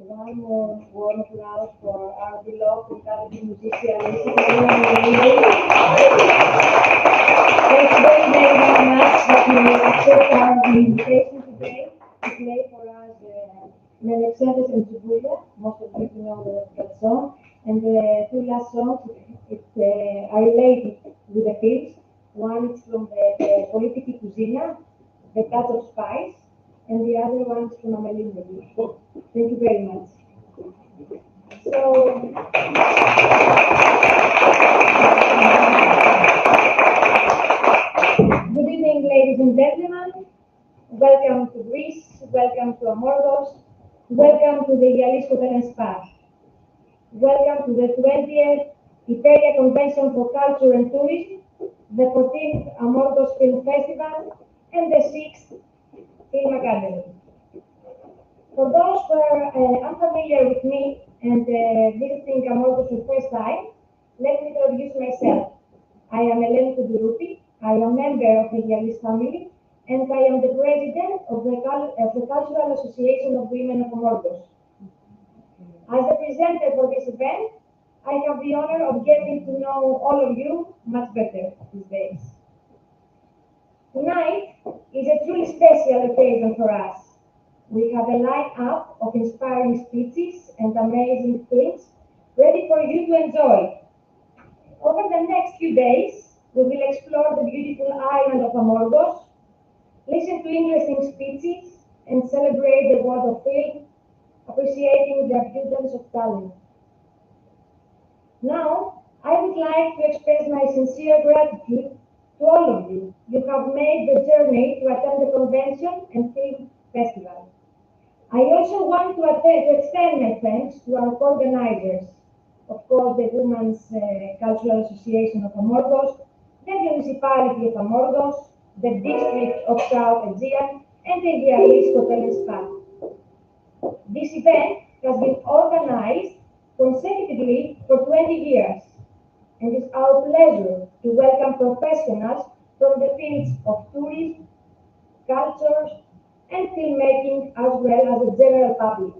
One more warm applause for our beloved and talented musician. Thanks very much that you accept our invitation today to play for us Mercedes and Shibuya. Most of you know that song. And the two last songs are related with the films. One is from the Politiki Cuisina, The Touch of Spice, and the other one is from Amelie. Thank you very much. So, good evening, ladies and gentlemen. Welcome to Greece. Welcome to Amorgos. Welcome to the Yalis Hotel and Spa. Welcome to the 20th Yperia Convention for Culture and Tourism, the 14th Amorgos Film Festival, and the 6th Film Academy. For those who are unfamiliar with me and visiting Amorgos for the first time, let me introduce myself. I am Eleni Kudurupi. I am a member of the Yalis family, and I am the president of the Cultural Association of Women of Amorgos. As the presenter for this event, I have the honor of getting to know all of you much better these days. Tonight is a truly special occasion for us. We have a line-up of inspiring speeches and amazing films ready for you to enjoy. Over the next few days, we will explore the beautiful island of Amorgos, listen to interesting speeches, and celebrate the world of film, appreciating the abundance of talent. Now, I would like to express my sincere gratitude to all of you. You have made the journey to attend the convention and film festival. I also want to extend my thanks to our organizers, of course, the Women's Cultural Association of Amorgos, the Municipality of Amorgos, the District of South Aegean, and the Yalis Hotel and Spa. This event has been organized consecutively for 20 years, and it's our pleasure to welcome professionals from the fields of tourism, culture, and filmmaking, as well as the general public.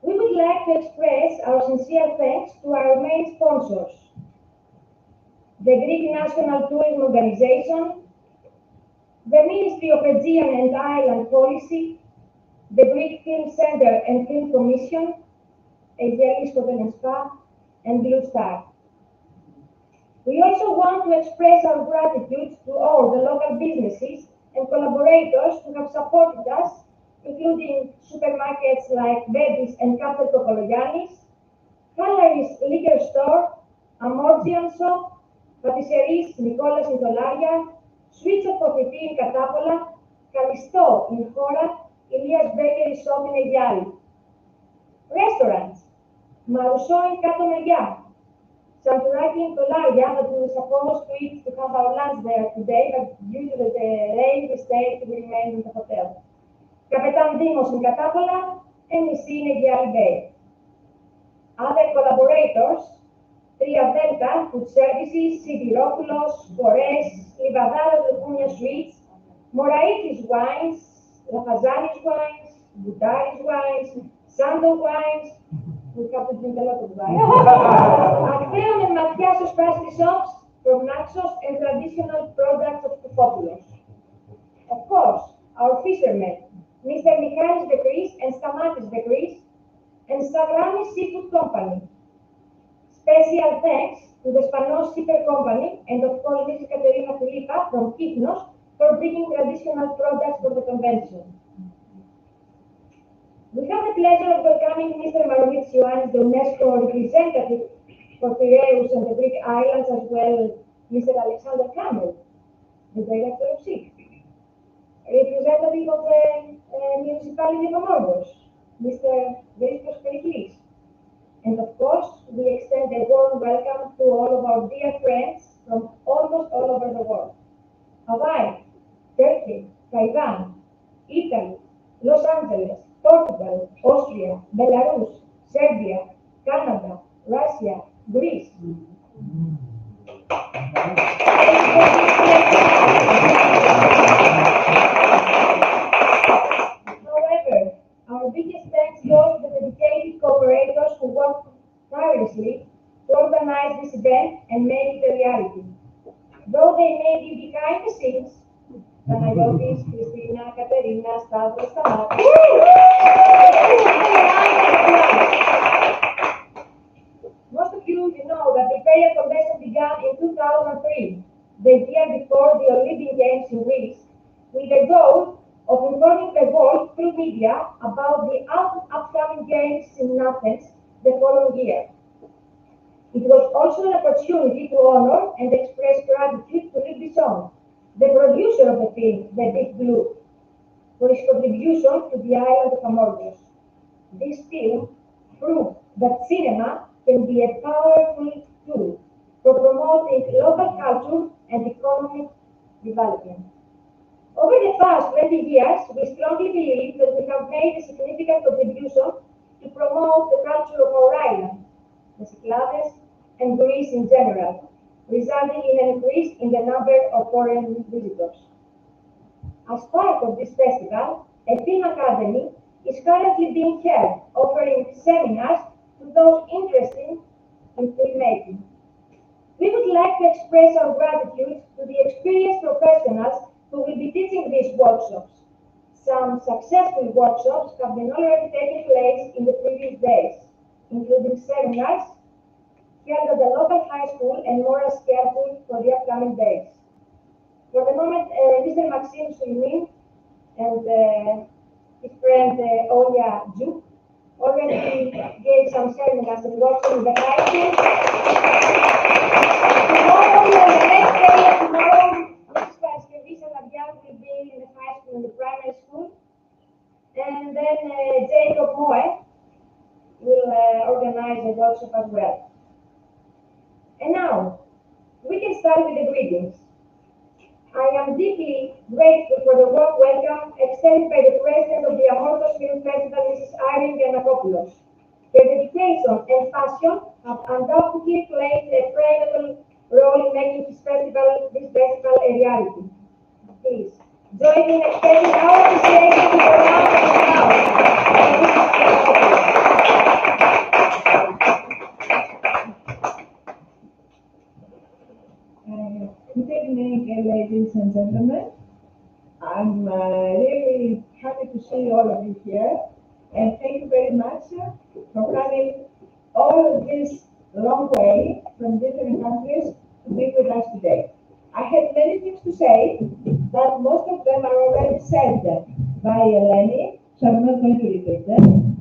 We would like to express our sincere thanks to our main sponsors, the Greek National Tourism Organization, the Ministry of Aegean and Island Policy, the Greek Film Center and Film Commission, Yalis Hotel and Spa, and Blue Star. We also want to express our gratitude to all the local businesses and collaborators who have supported us, including supermarkets like Bedis and Cafe Kokologiannis, Halleris Liquor Store, Amorgian Shop, Patisseries Nicolas in Tolaria, Sweets of Profiti in Katapola, Kalisto in Hora, Ilias Bakery Shop in Egiali. Restaurants, Marousseau in Kato Meria, Santouraki in Tolaria, that we were supposed to eat to have our lunch there today, but due to the rain, we stayed to remain in the hotel. Kapetan Dimos in Katapola, and Nissi in Egiali Bay. Other collaborators: Tria Delta, Food Services, Sidiropoulos, Forés, Livadaros, Lucunia Sweets, Moraitis Wines, Lafazanis Wines, Boutaris Wines, Sando Wines, we have to drink a lot of wine. Acteon and Mathiasos pastry shops from Naxos and traditional products of Kofopoulos. Of course, our fishermen, Mr. Michalis Dekris and Stamatis Dekris, and Sagrami Seafood Company. Special thanks to the Spanos Shipper Company and of course Mrs. Katerina Filipa from Kythnos for bringing traditional products for the convention. We have the pleasure of welcoming Mr. Maromitis Ioannis, the UNESCO representative for Piraeus and the Greek islands, as well Mr. Alexander Kamel, the director of SIG, representative of the municipality of Amorgos, Mr. Christos Periklis. And of course, we extend a warm welcome to all of our dear friends from almost all over the world. Hawaii, Turkey, Taiwan, Italy, Los Angeles, Portugal, Austria, Belarus, Serbia, Canada, Russia, Greece. However, our biggest thanks goes to the dedicated cooperators who work tirelessly to organize this event and make it a reality. Though they may be behind the scenes, Panayotis, Christina, Katerina, Stavros, Stamatis. Most of you know that the Yperia Convetion began in 2003, the year before the Olympic Games in Greece, with the goal of informing the world through media about the upcoming Games in Athens the following year. It was also an opportunity to honor and express gratitude to Luc Besson, the producer of the film The Big Blue, for his contribution to the island of Amorgos. This film proved that cinema can be a powerful tool for promoting local culture and economic development. Over the past 20 years, we strongly believe that we have made a significant contribution to promote the culture of our island, the Cyclades, and Greece in general, resulting in an increase in the number of foreign visitors. As part of this festival, a film academy is currently being held, offering seminars to those interested in filmmaking. We would like to express our gratitude to the experienced professionals who will be teaching these workshops. Some successful workshops have been already taking place in the previous days, including seminars held at the local high school and more are scheduled for the upcoming days. For the moment, Mr. Maxime Sulimin and his friend Oya Juk already gave some seminars and workshops in the high school. Tomorrow and the next day, tomorrow, Mrs. Pascavisa Labian will be in the high school and the primary school. And then Jacob Moe will organize a workshop as well. And now, we can start with the greetings. I am deeply grateful for the warm welcome extended by the President of the Amorgos Film Festival, Mrs. Irene Giannakopoulos. Her dedication and passion have undoubtedly played a credible role in making this festival a reality. Please, join me in extending our appreciation to the round of applause. Good evening, ladies and gentlemen. I'm really happy to see all of you here, and thank you very much for coming all this long way from different countries to be with us today. I have many things to say, but most of them are already said by Eleni, so I'm not going to repeat them.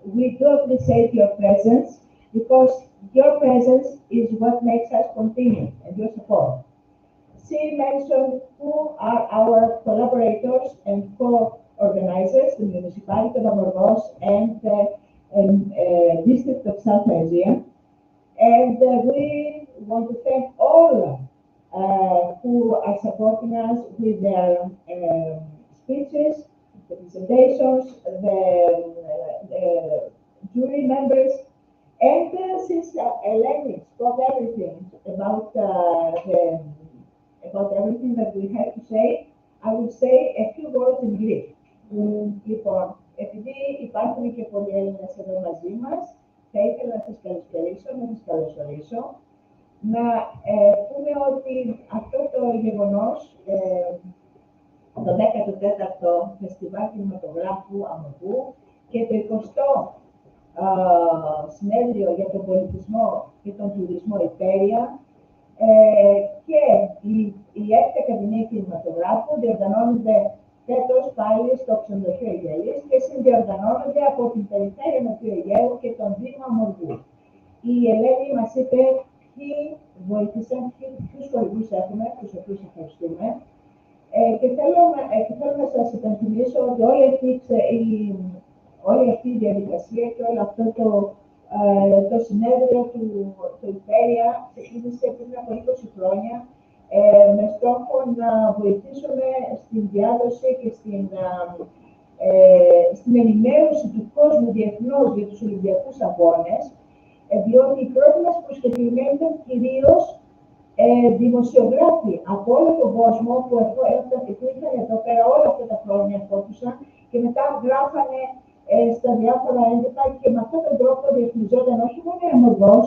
We do appreciate your presence because your presence is what makes us continue, and your support. She mentioned who are our collaborators and co-organizers, the municipality of Amorgos and the district of South Aegean. And we want to thank all who are supporting us with their speeches, the presentations, the jury members, Eleni spoke everything about about everything that we had to say, I would say a few words in Greek. Λοιπόν, επειδή υπάρχουν και πολλοί Έλληνες εδώ μαζί μας, θα ήθελα να σας καλησπερίσω, να σας καλωσορίσω, να πούμε ότι αυτό το γεγονός, το 14ο Φεστιβάλ Κινηματογράφου Αμμουργού και το 20ο συνέδριο για τον πολιτισμό και τον τουρισμό Yperia και η Έκτη Ακαδημία Κινηματογράφου διοργανώνονται φέτος πάλι στο ξενοδοχείο Αιγαίας και συνδιοργανώνονται από την Περιφέρεια Νοτιού Αιγαίου και τον Δήμο Αμμουργού. Η Ελένη μας είπε ποιοι βοήθησαν, ποιους χορηγούς έχουμε, τους οποίους ευχαριστούμε. Και θέλω να σας υπενθυμίσω ότι όλη αυτή η διαδικασία και όλο αυτό το συνέδριο του Yperia ξεκίνησε πριν από 20 χρόνια με στόχο να βοηθήσουμε στην διάδοση και στην ενημέρωση του κόσμου διεθνώς για τους Ολυμπιακούς Αγώνες, διότι οι πρώτοι μας προσκεκλημένοι ήταν κυρίως δημοσιογράφοι από όλο τον κόσμο που ήρθαν εδώ πέρα όλα αυτά τα χρόνια, ερχόντουσαν και μετά γράφανε στα διάφορα έντυπα και με αυτόν τον τρόπο διευκρινιζόταν όχι μόνο η Αμμουργός,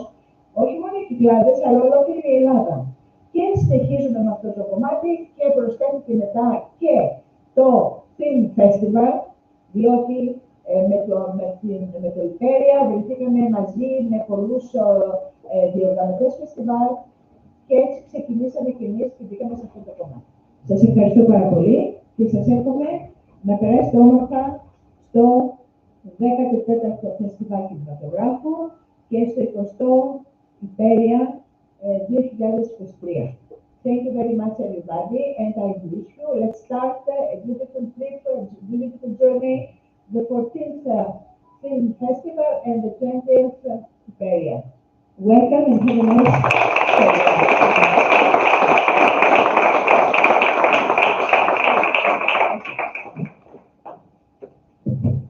όχι μόνο οι Κυκλάδες, αλλά ολόκληρη η Ελλάδα. Και συνεχίζουμε με αυτό το κομμάτι και προσθέτει μετά και το Film Festival, διότι με το Yperia βρεθήκαμε μαζί με πολλούς διοργανωτές φεστιβάλ και έτσι ξεκινήσαμε και εμείς και μπήκαμε σε αυτό το κομμάτι. Σας ευχαριστώ πάρα πολύ και σας εύχομαι να περάσετε όμορφα στο 14ο Φεστιβάλ Κινηματογράφου και στο 20ο Yperia 2023. Thank you very much, everybody, and I wish you. Let's start a beautiful trip, a beautiful journey, the 14th Film Festival and the 20th Yperia. Welcome and have a nice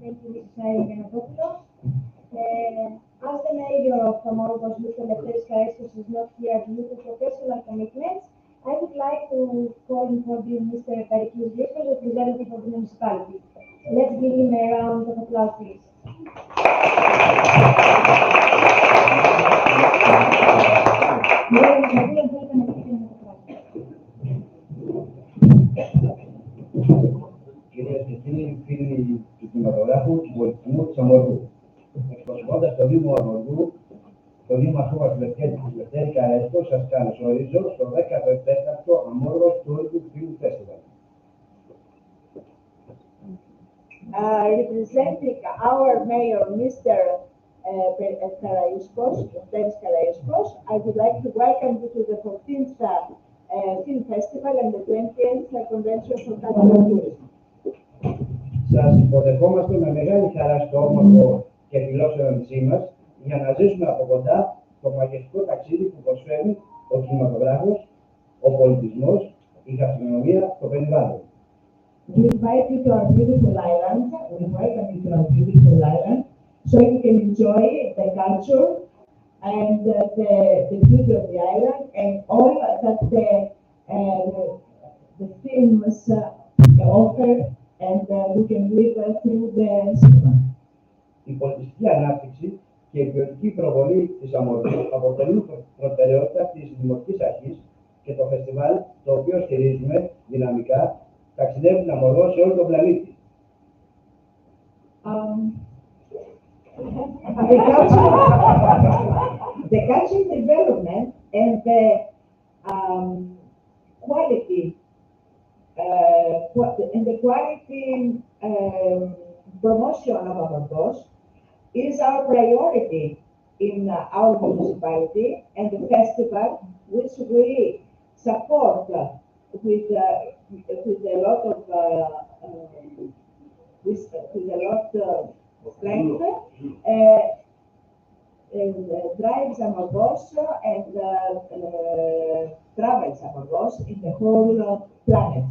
Thank you, Mrs. Arianopoulos. As the mayor of Amorgos, Mr. Yperia is not here due to professional commitments, I would like to call in for Mr. Periklis Ristos, representative of the municipality. Let's give him a round of applause, please. Κυρίες και κύριοι, φίλοι του κινηματογράφου, του πολιτισμού της Αμμουργού. Εκπροσωπώντας το Δήμο Αμμουργού, το Δήμο Αρχόβας Λευτέρη Καρέσκο, σας καλωσορίζω στο 14ο Αμμόργος Tourism Film Festival. Representing our mayor, Mr. Karaiskos, I would like to welcome you to the 14th Film Festival and the 20th Convention for Cultural Tourism. Σας υποδεχόμαστε με μεγάλη χαρά στο όμορφο και φιλόξενο νησί μας για να ζήσουμε από κοντά το μαγευτικό ταξίδι που προσφέρει ο κινηματογράφος, ο πολιτισμός, η γαστρονομία, το περιβάλλον. We invite you to our beautiful island. We welcome you to our beautiful island, so you can enjoy the culture and the beauty of the island and all that the films offer, and we can live through the cinema. Η πολιτιστική ανάπτυξη και η ποιοτική προβολή της Αμμουργού αποτελούν προτεραιότητα της Δημοτικής Αρχής και το φεστιβάλ, το οποίο στηρίζουμε δυναμικά, ταξιδεύει την Αμμουργό σε όλο τον πλανήτη. The cultural development and the quality promotion of Amorgos is our priority in our municipality, and the festival, which we support with a lot of strength, drives Amorgos and travels Amorgos in the whole planet.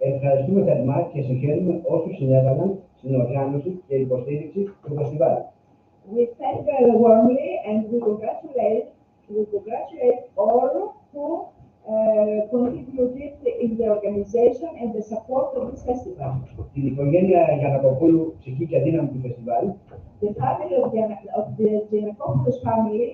Ευχαριστούμε θερμά και συγχαίρουμε όσους συνέβαλαν στην οργάνωση και υποστήριξη του φεστιβάλ. We thank warmly and we congratulate all who contributed in the organization and the support of this festival. Την οικογένεια Γιαννακοπούλου, ψυχή και δύναμη του φεστιβάλ, The family of the Giannakopoulos family,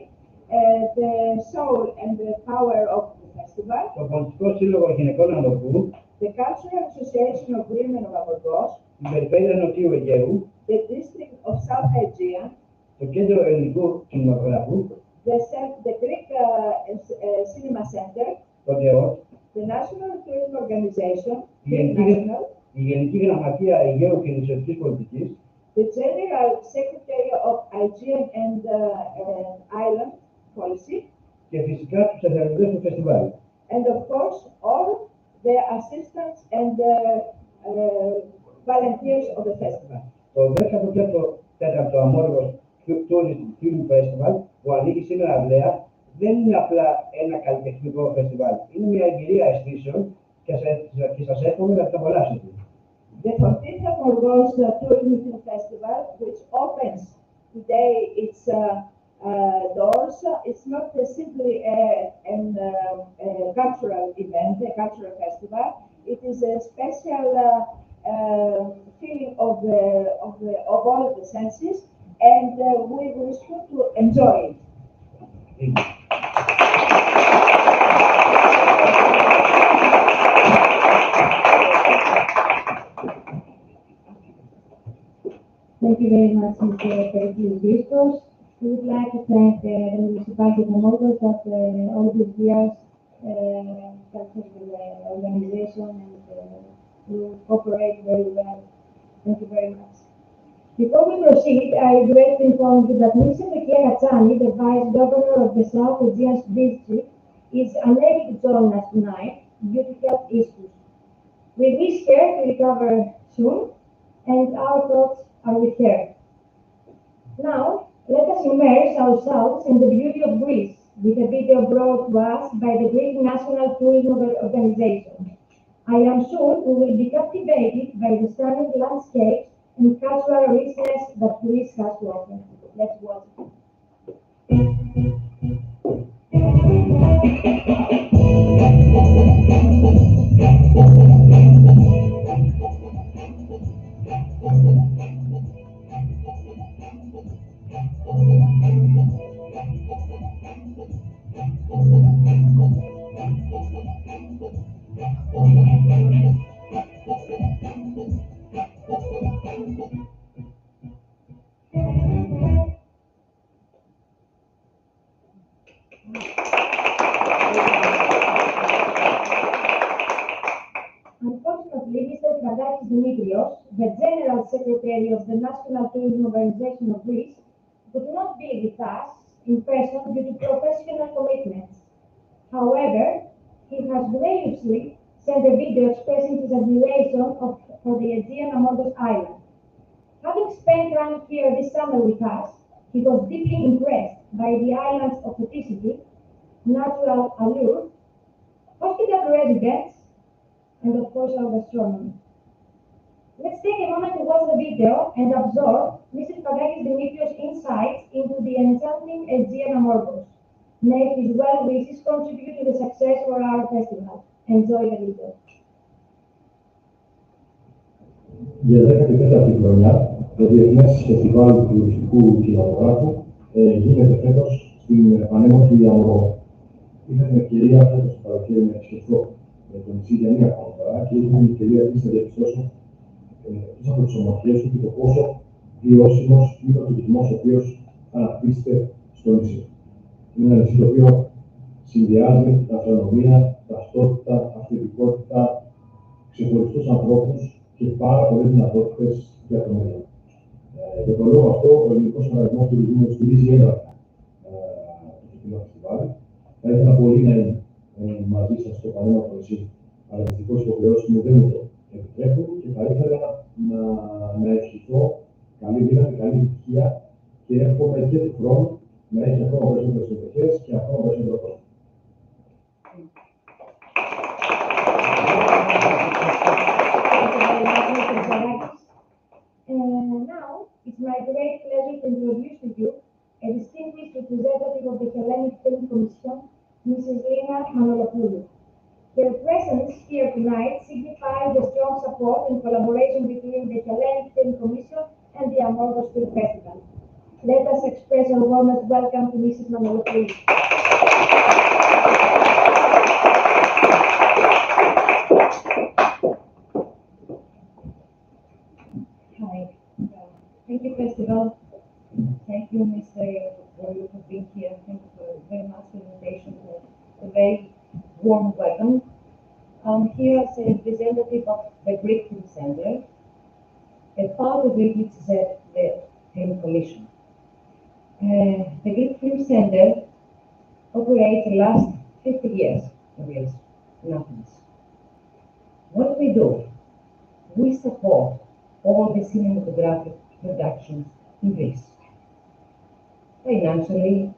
the soul and the power of the festival, το Πολιτικό Σύλλογο Γυναικών Ανδρικού, the Cultural Association of Women of Amorgos, την Περιφέρεια Νοτιού Αιγαίου, the District of South Aegean, το Κέντρο Ελληνικού Κινηματογράφου, the Greek Cinema Center, το ΔΕΟΤ, the National Tourism Organization, η Γενική Γραμματεία Αιγαίου και Νησιωτικής Πολιτικής, the General Secretary of Aegean and Island Policy, και φυσικά τους εθελοντές του φεστιβάλ. and of course all the assistants and volunteers of the festival. Το 14ο Αμόρφος Tourist Film Festival που ανοίγει σήμερα αυλαία δεν είναι απλά ένα καλλιτεχνικό φεστιβάλ. Είναι μια εμπειρία αισθήσεων και σας εύχομαι να την απολαύσετε. The 14th Amorgos Tourism Film Festival, which opens today its doors, it's not simply a cultural event, a cultural festival. It is a special feeling of all of the senses, and we wish you to enjoy it. Thank you very much, Mr. Periklis Christos. We would like to thank the municipality of Amorgos that all these years helped us with the organization and to cooperate very well. Thank you very much. Before we proceed, I regret to inform you that Ms. Yperia, the Vice Governor of the South Aegean District, is unable to join us tonight due to health issues. We wish her to recover soon, and our thoughts are with her. Now, let us immerse ourselves in the beauty of Greece with a video brought to us by the Greek National Tourism Organization. I am sure we will be captivated by the stunning landscapes and cultural richness that Greece has to offer. Let's watch it. Unfortunately, Mr. Dimitrios, the General Secretary of the National Tourism Organization of Greece, could not be with us in person due to professional commitments. However, he has graciously sent a video expressing his admiration for the Aegean Amorgos Island. Having spent time here this summer with us, he was deeply impressed by the island's authenticity, natural allure, hospitable residents, and of course our gastronomy. Let's take a moment to watch the video and absorb Mr. Dimitrios' insights into the enchanting Aegean Amorgos. May his well wishes contribute to the success of our festival. Enjoy the video. Για 14η χρονιά, το Διεθνές Φεστιβάλ του Τουριστικού Κινηματογράφου γίνεται φέτος στην πανέμορφη Αμορφό. Είχα την ευκαιρία φέτος το καλοκαίρι να επισκεφθώ το νησί για μία ακόμα φορά και είχα την ευκαιρία επίσης να διαπιστώσω εκτός από τις ομορφιές του και το πόσο βιώσιμος είναι ο τουρισμός ο οποίος αναπτύσσεται στο νησί. Είναι ένα νησί το οποίο συνδυάζει γαστρονομία, ταυτότητα, αυθεντικότητα, ξεχωριστούς ανθρώπους και πάρα πολλές δυνατότητες για το μέλλον. Για τον λόγο αυτό, ο ελληνικός οργανισμός τουρισμού στηρίζει έγγραφα το φετινό φεστιβάλ. Θα ήθελα πολύ να είμαι μαζί σας στο πανέμορφο νησί, αλλά δυστυχώς οι υποχρεώσεις μου δεν μου το επιτρέπουν και θα ήθελα να ευχηθώ καλή δύναμη, καλή επιτυχία και εύχομαι και του χρόνου να έχει ακόμα περισσότερες συμμετοχές και ακόμα περισσότερο κόσμο. Now, it's my great pleasure to introduce to you Manolopoulou. Her presence here tonight signifies the strong support and collaboration between the Hellenic Film Commission and the Amorgos Film Festival. Let us express our warmest welcome to Mrs. Manolopoulou. Hi. Thank you, Festival. Thank you, Mr. Warrior, for being here. Thank you very much for the invitation. A very warm welcome. I'm here as a representative of the Greek Film Center, a part of it which is the Film Commission. The Greek Film Center operates the last 50 years in Greece, in Athens. What we do, we support all the cinematographic productions in Greece. Financially,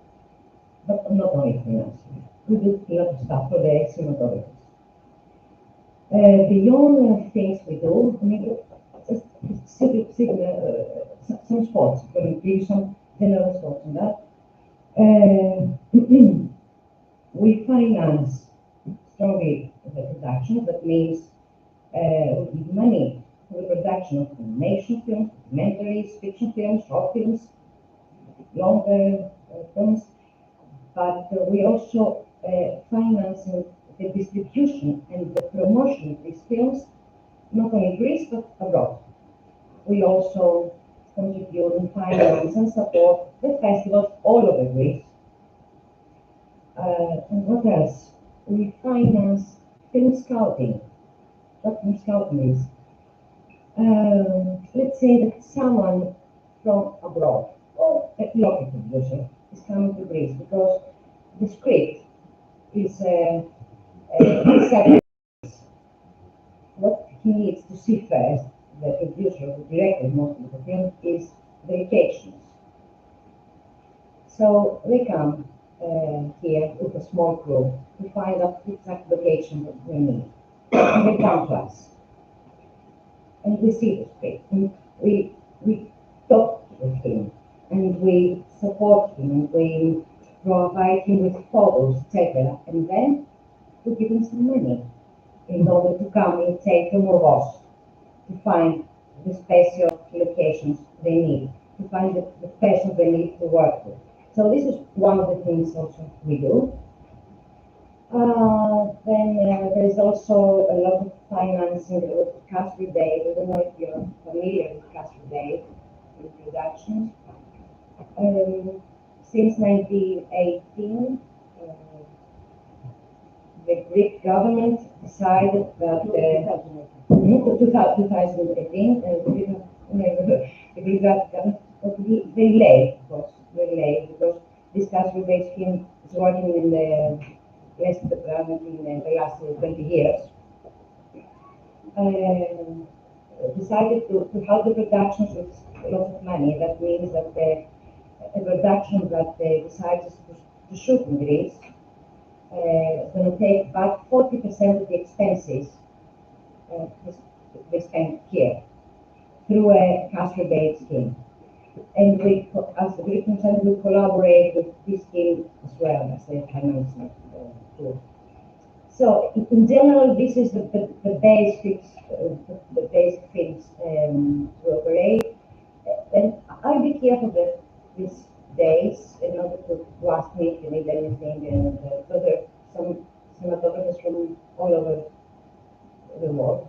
but not only financially. We do a lot of stuff for the cinematographers. Beyond things we do, I mean, just some sports, maybe some general sports and that. We finance strongly the production. That means we give money for the production of animation films, documentaries, fiction films, short films, longer films, but we also finance the distribution and the promotion of these films, not only in Greece but abroad. We also contribute and finance and support the festivals all over Greece. And what else? We finance film scouting. What film scouting is? Let's say that someone from abroad or a local producer is coming to Greece because the script is what he needs to see first, the producer, the director, most of the film, is the locations. So they come here with a small crew to find out the exact location that they need. And they come to us. And we see the script. And we talk with him. And we support him. And we provide him with photos, etc. And then we give him some money in order to come and take them of us to find the special locations they need, to find the person they need to work with. So this is one of the things also we do. Then there is also a lot of financing with cash rebate. I don't know if you're familiar with cash rebate in production. Since 1918, the Greek government decided that 2018, the Greek government very late, of course, very late, because this cash rebate scheme is working in the rest of the government in the last 20 years. Decided to help the productions with lots of money. That means that a production that decides to shoot in Greece is going to take about 40% of the expenses they spend here through a cash rebate scheme. And we, as the Greek Center, we collaborate with this scheme as well as a financing tool. So in general, this is the basics, the basic things to operate. And I'll be here for these days in order to ask me if you need anything. And so there are some cinematographers from all over the world,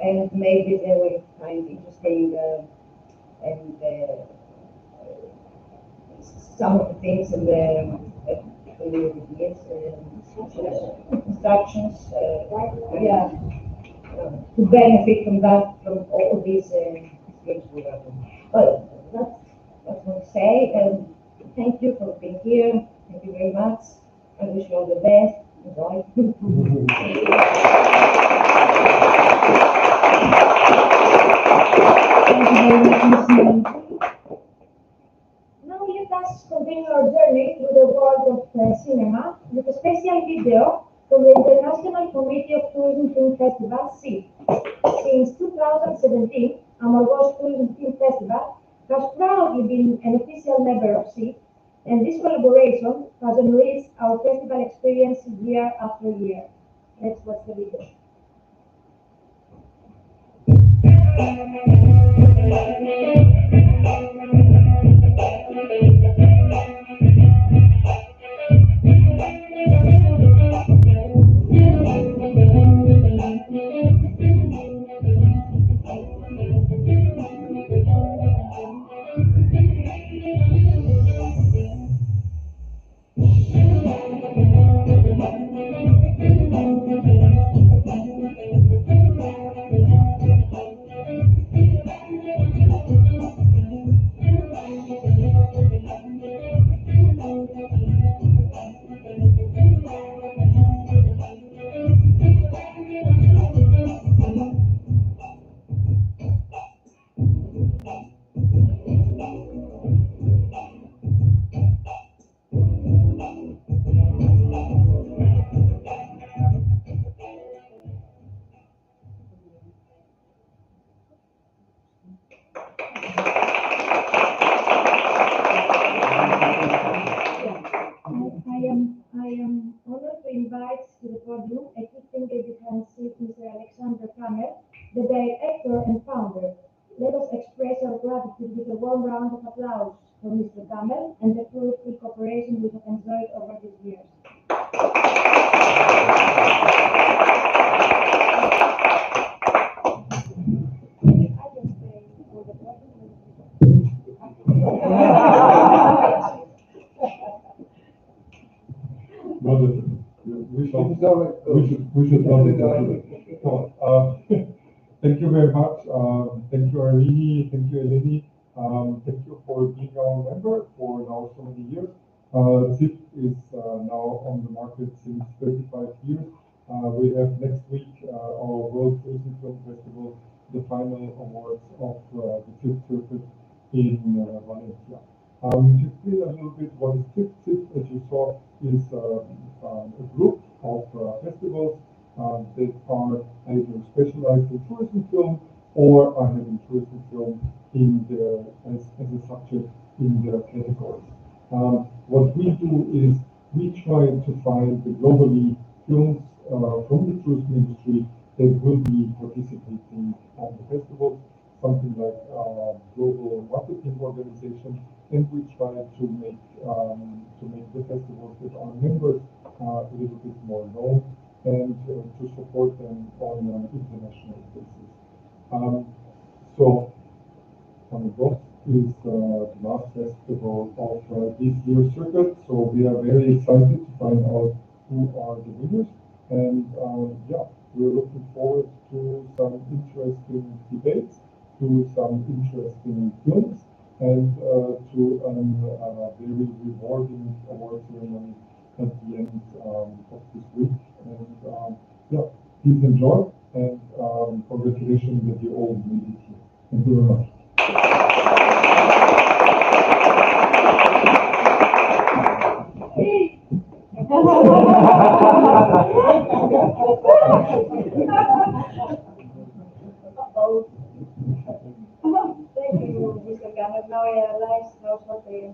and maybe they will find interesting and some of the things in the instructions, to benefit from that, from all these things we are doing. Well, that's what I want to say, and thank you for being here. Thank you very much. I wish you all the best. Enjoy. Thank you very much, Ms. Nancy. Now let us continue our journey through the world of cinema with a special video from the International Committee of Tourism Film Festival, SIF. Since 2017, Amorgos Tourism Film Festival has proudly been an official member of SIF And this collaboration has enriched our festival experience year after year. Let's watch the video. I am honored to invite to the podium a distinguished Mr. Alexander Kamel, the director and founder. Let us express our gratitude with a warm round of applause for Mr. Kamel and the fruitful cooperation we have enjoyed over these years. We should love it. So, thank you very much. Thank you, Irene. Thank you, Eleni. Thank you for being our member for now so many years. ZIP is now on the market since 35 years. We have next week our World Tourism Film Festival, the final awards of the fifth circuit in Valencia. To explain a little bit what is ZIP, ZIP, as you saw, is a group of festivals that are either specialized in tourism film or are having tourism film in their, as a subject in their categories. What we do is we try to find the globally films from the tourism industry that will be participating on the festivals, something like global marketing organization, and we try to make the festivals that are members a little bit more known and to support them on an international basis. So Convetion is the last festival of this year's circuit, so we are very excited to find out who are the winners, and yeah, we're looking forward to some interesting debates, to some interesting films, and to a very rewarding award ceremony at the end of this week. And yeah, please enjoy, and congratulations that you all made it here. Thank you very much. Thank you, Mr. Kamel. Now I realize how short I am.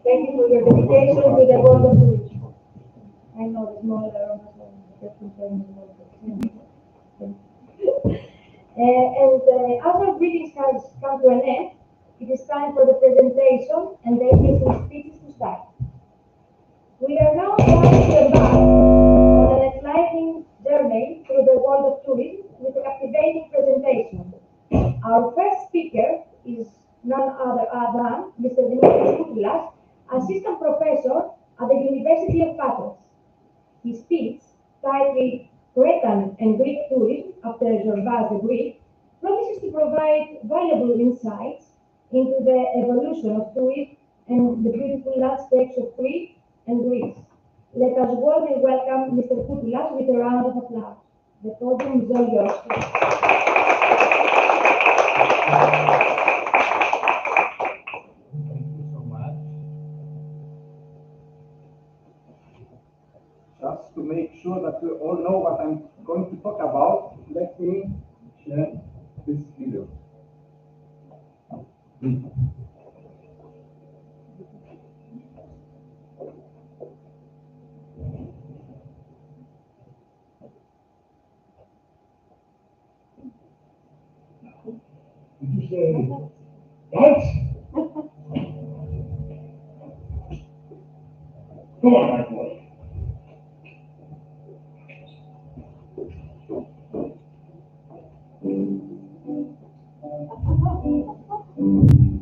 Thank you for your dedication to the world of tourism. I know the small aromas are different from the world of as our greetings has come to an end, it is time for the presentation and the business speeches to start. We are now going to embark on an exciting journey through the world of tourism with a captivating presentation. Our first speaker is none other than Mr. Dimitris Koutoulas, Assistant Professor at the University of Athens. His speech, titled Cretan and Greek Tourism after Zorvas the Greek, promises to provide valuable insights into the evolution of tourism and the beautiful landscapes of Crete and Greece. Let us warmly welcome Mr. Koutoulas with a round of applause. The podium is all yours. Thank you so much. Just to make sure that we all know what I'm going to talk about, let me share this video. Okay. Lights. Come on, my boy.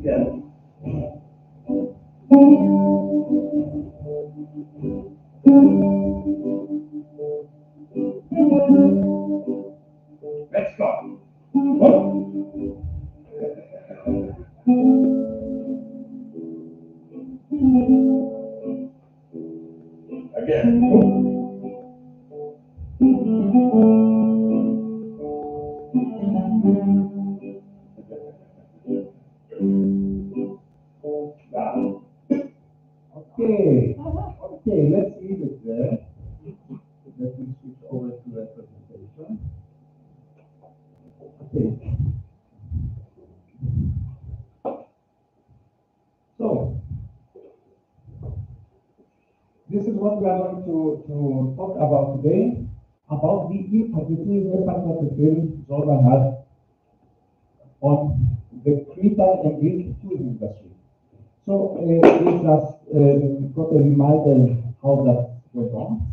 Yeah. Let's go. Oh. Again. Now. Okay. Okay, let's leave it there. Let me switch over to the presentation. Okay. So, this is what we are going to talk about today, about the impact, the impact of the film Zorba has on the Cretan and Greek tourism industry. So, we just got a reminder how that went on.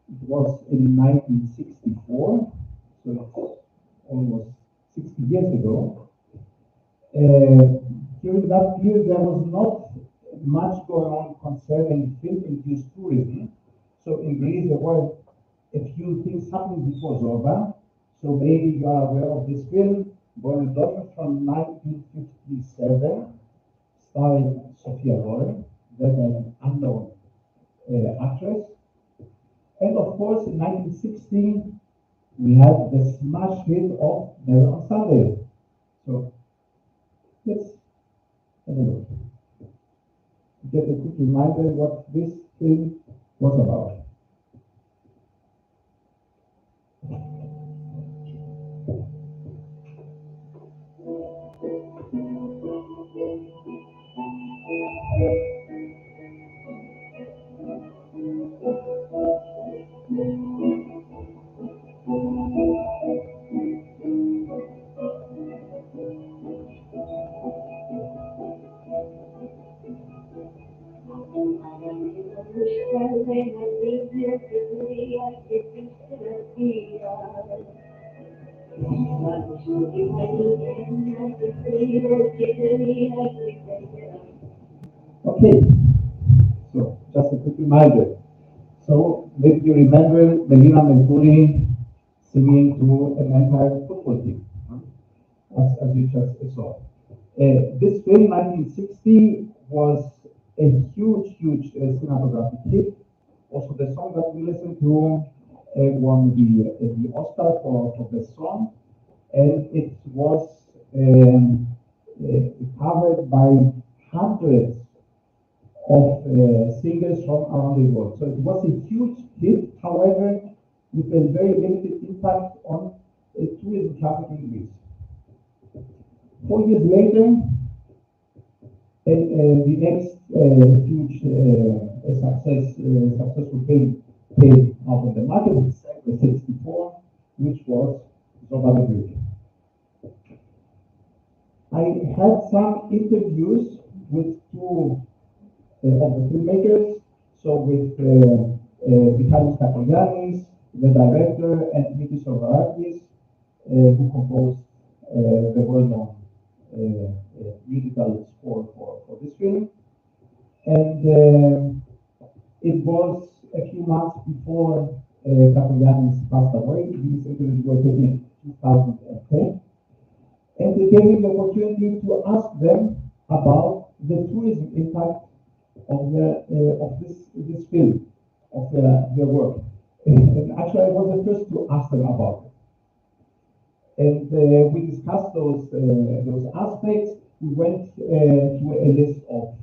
It was in 1964, so it's almost 60 years ago. During that period, there was not much going on concerning film-induced tourism. So in Greece, there were a few things happening before Zorba. So maybe you are aware of this film, Born a Daughter from 1957, starring Sophia Loren, then an unknown actress. And of course, in 1916, we had the smash hit of Never on Sunday. So let's have a look. Get a quick reminder what this film was about. Okay, so just a quick reminder. So maybe you remember Melina Mercouri singing to an entire football team, as you just saw. This film, 1960, was a huge cinematographic hit. Also, the song that we listened to won the Oscar for the song, and it was covered by hundreds of singers from around the world. So it was a huge hit, however, with a very limited impact on tourism traffic in Greece. 4 years later, the next huge successful film came out of the market, December 64, which was Zorba the Greek. I had some interviews with two of the filmmakers, so with Michalis Kakogiannis, the director, and Mikis Orvarakis, who composed the well-known musical score for this film. And it was a few months before Kakogiannis passed away. These interviews were taken in 2010. And they gave me the opportunity to ask them about the tourism impact of this film, of their work. And actually, I was the first to ask them about it. And we discussed those aspects. We went through a list of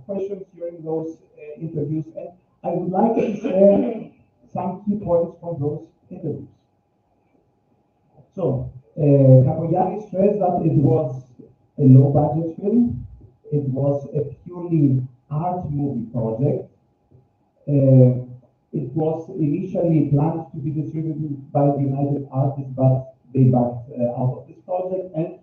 questions during those interviews, and I would like to share some key points from those interviews. So, Kakogiannis stressed that it was a low-budget film. It was a purely art movie project. It was initially planned to be distributed by the United Artists, but they backed out of this project, and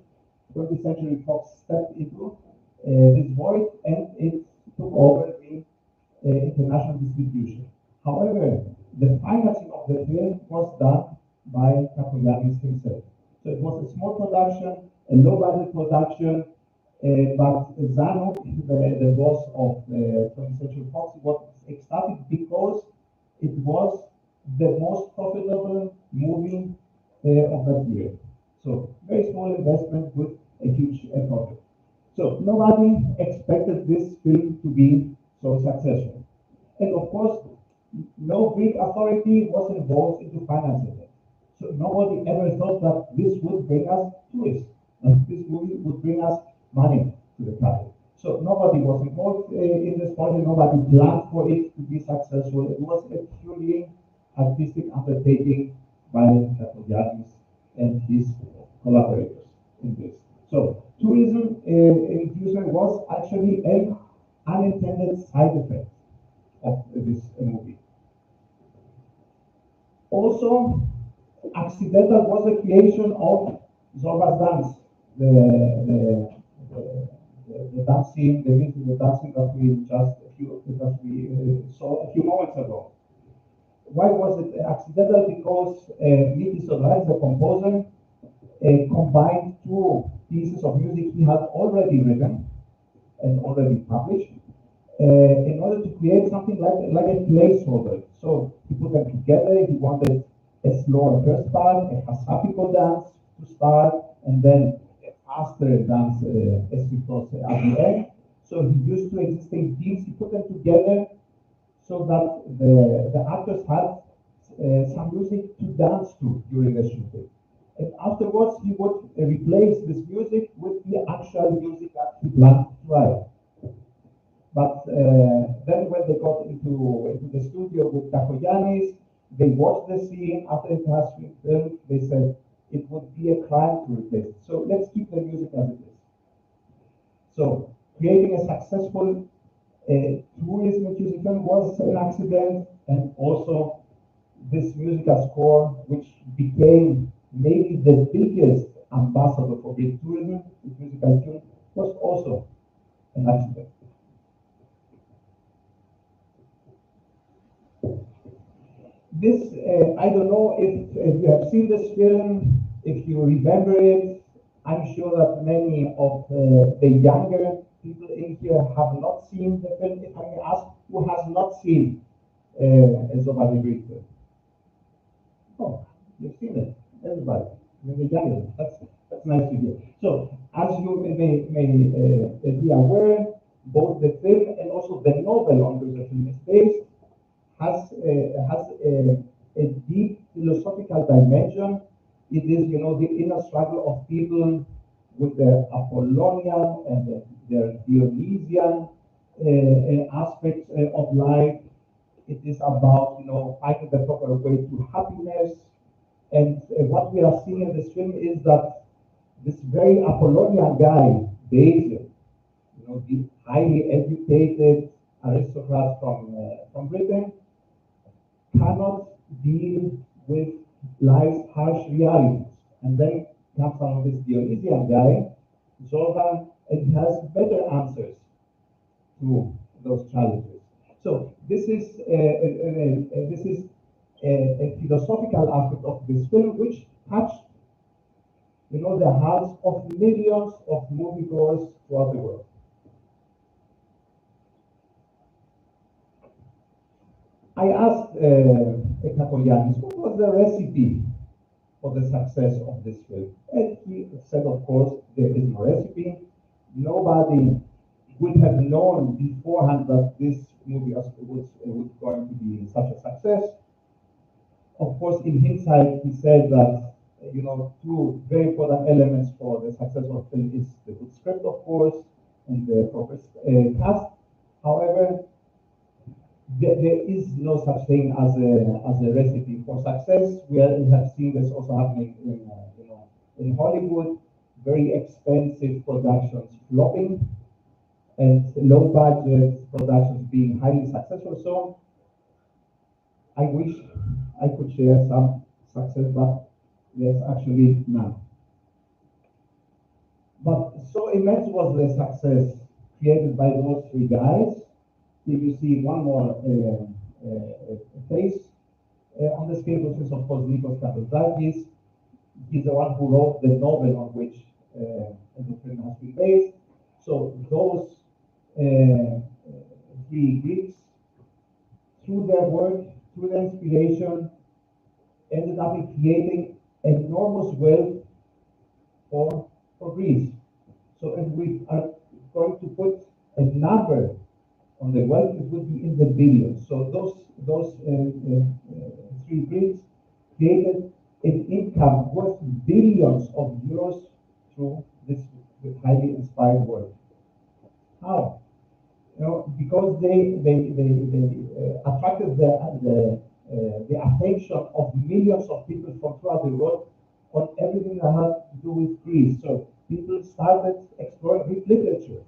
20th Century Fox stepped into this void and it took over the international distribution. However, the financing of the film was done by Kakoyannis himself. So it was a small production, a low-budget production, but Zano, the boss of 20th Century Fox, was ecstatic because it was the most profitable movie of that year. So very small investment with a huge profit. So nobody expected this film to be so successful. And of course, no Greek authority was involved into financing it. So nobody ever thought that this would bring us tourists, that this movie would bring us money to the country. So nobody was involved in this project, nobody planned for it to be successful. It was a purely artistic undertaking by Kakoyannis and his collaborators in this. So tourism inclusion was actually an unintended side effect of this movie. Also, accidental was the creation of Zorba's dance, the dance scene, the dancing that we saw a few moments ago. Why was it accidental? Because Mikis Sotaris, the composer, combined two pieces of music he had already written and already published in order to create something like a placeholder. So he put them together. He wanted a slower first part, a Hasapiko dance to start, and then a faster dance, Estifos at the end. So he used two existing themes, he put them together so that the actors had some music to dance to during the shooting. And afterwards, he would replace this music with the actual music that he planned to write. But then when they got into the studio with Kakoyannis, they watched the scene after it has been filmed, they said it would be a crime to replace it. So let's keep the music as it is. So creating a successful tourism music film was an accident, and also this musical score, which became maybe the biggest ambassador for Greek tourism, this musical tune, was also an accident. This, I don't know if you have seen this film, if you remember it. I'm sure that many of the younger people in here have not seen the film. If I may ask, who has not seen Zoba the Greek film? Oh, you've seen it, everybody. The younger, that's nice to hear. So, as you may be aware, both the film and also the novel on which the film is based has a deep philosophical dimension. It is, the inner struggle of people with the Apollonian and their Dionysian aspects of life. It is about, finding the proper way to happiness. And what we are seeing in this film is that this very Apollonian guy, Basil, the highly educated aristocrat from Britain, cannot deal with life's harsh realities. And then comes along this Dionysian guy, Zorba, and he has better answers to those challenges. So this is a philosophical aspect of this film, which touched, the hearts of millions of moviegoers throughout the world. I asked Kakoyannis, what was the recipe for the success of this film? And he said, of course, there is no recipe. Nobody would have known beforehand that this movie was going to be such a success. Of course, in hindsight, he said that, two very important elements for the success of the film is the good script, of course, and the proper cast. However, there is no such thing as a recipe for success. We have seen this also happening in Hollywood. Very expensive productions flopping, and low budget productions being highly successful. So I wish I could share some success, but there's actually none. But so immense was the success created by those three guys. Here you see one more face on the screen, which is of course Nikos Kazantzakis. He's the one who wrote the novel on which the film has been based. So those three Greeks, through their work, through their inspiration, ended up in creating enormous wealth for Greece. So if we are going to put a number on the wealth, it would be in the billions. So those three Greeks created an income worth billions of euros through this highly inspired work. How? You know, because they attracted the attention of millions of people from throughout the world on everything that had to do with Greece. So people started exploring Greek literature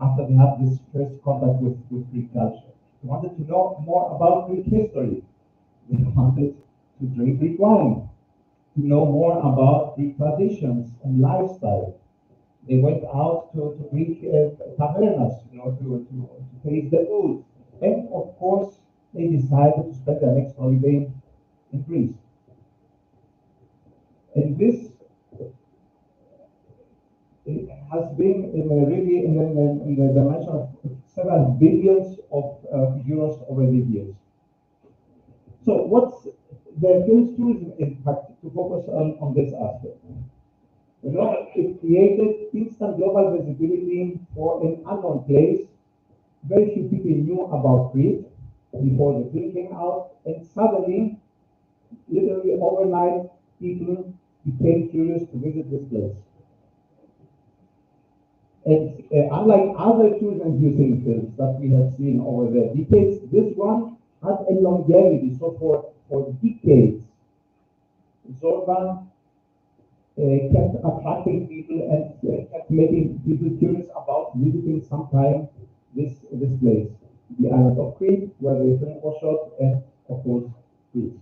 after they had this first contact with Greek culture. They wanted to know more about Greek history. They wanted to drink Greek wine, to know more about Greek traditions and lifestyle. They went out to Greek tavernas, to taste the food. And of course, they decided to spend their next holiday in Greece. And this has been really in the dimension of several billions of euros over the years. So what's the film's tourism impact, to focus on this aspect? You know, it created instant global visibility for an unknown place. Very few people knew about Crete before the film came out, and suddenly, literally overnight, people became curious to visit this place. And unlike other tourism-inducing films that we have seen over the decades, this one had a longevity. So for decades, Zorba kept attracting people and kept making people curious about visiting sometime this place, the island of Crete, where the film was shot, and of course Greece.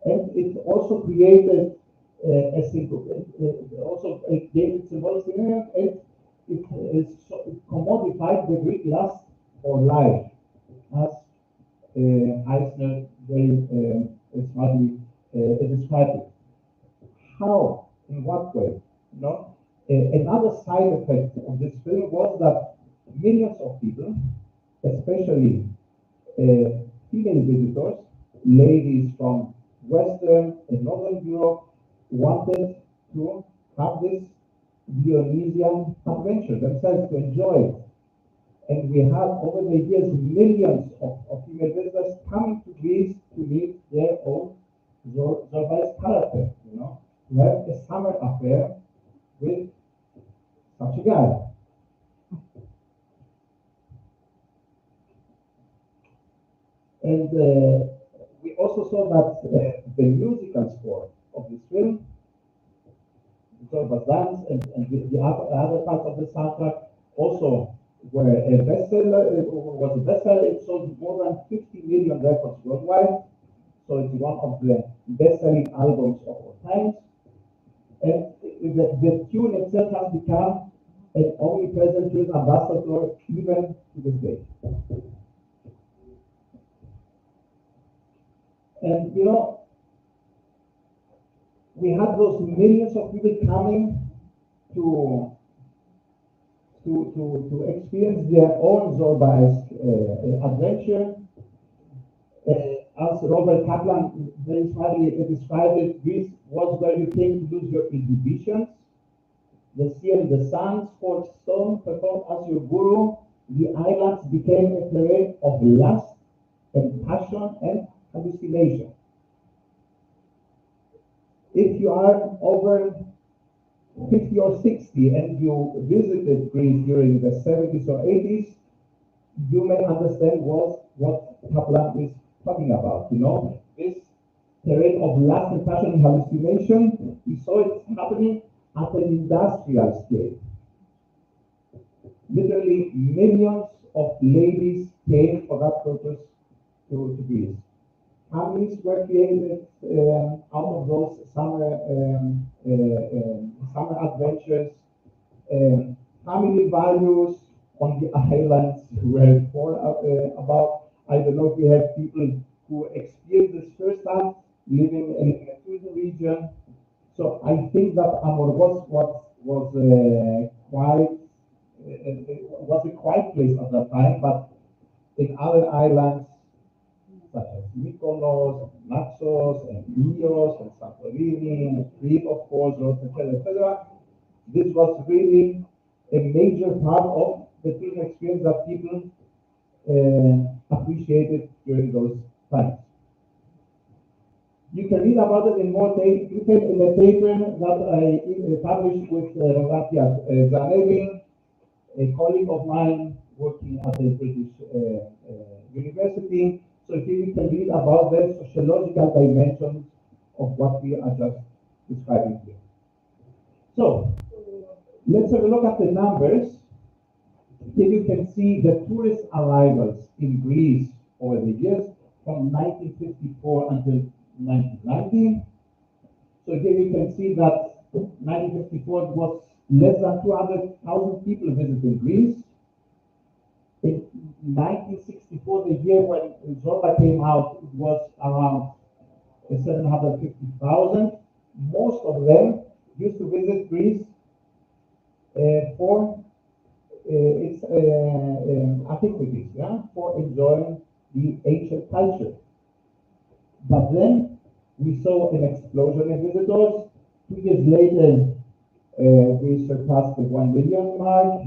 And it also created also gave it symbolic significance, and it commodified the Greek lust for life, as Eisner very smartly described it. How? In what way? No. Another side effect of this film was that millions of people, especially female visitors, ladies from Western and Northern Europe, wanted to have this Dionysian adventure themselves, to enjoy it. And we have over the years millions of female visitors coming to Greece to meet their own Zorba's character, to have a summer affair with such a guy. And we also saw that the musical score of this film, Zorba's dance, and the other parts of the soundtrack also were a bestseller. It was a bestseller. It sold more than 50 million records worldwide. So it's one of the best-selling albums of all times. And the tune itself has become an omnipresent tourism ambassador even to this day. And we had those millions of people coming to experience their own Zorba-esque adventure. As Robert Kaplan very smartly described it, Greece was where you came to lose your inhibitions. The sea and the sun, scorched stone, performed as your guru. The islands became a terrain of lust and passion and hallucination. If you are over 50 or 60 and you visited Greece during the 70s or 80s, you may understand what Kaplan is talking about. This terrain of lust and passion and hallucination, we saw it happening at an industrial scale. Literally millions of ladies came for that purpose to Greece. Families were created out of those summer adventures. family values on the islands were about. I don't know if we have people who experienced this firsthand living in a tourism region. So I think that Amor was quite was a quiet place at that time, but in other islands such as Mykonos, Naxos, and Ios, and Santorini, and Crete, of course, Rhodes, etc., etc. This was really a major part of the tourism experience that people appreciated during those times. You can read about it in more detail in the paper that I published with Rogatia Zanevi, a colleague of mine working at the British University. So here you can read about the sociological dimensions of what we are just describing here. So let's have a look at the numbers. Here you can see the tourist arrivals in Greece over the years from 1954 until 1990. So here you can see that 1954 was less than 200,000 people visiting Greece. In 1964, the year when Zorba came out, it was around 750,000. Most of them used to visit Greece for its antiquities, yeah, for enjoying the ancient culture. But then we saw an explosion in visitors. 2 years later, we surpassed the 1 million mark.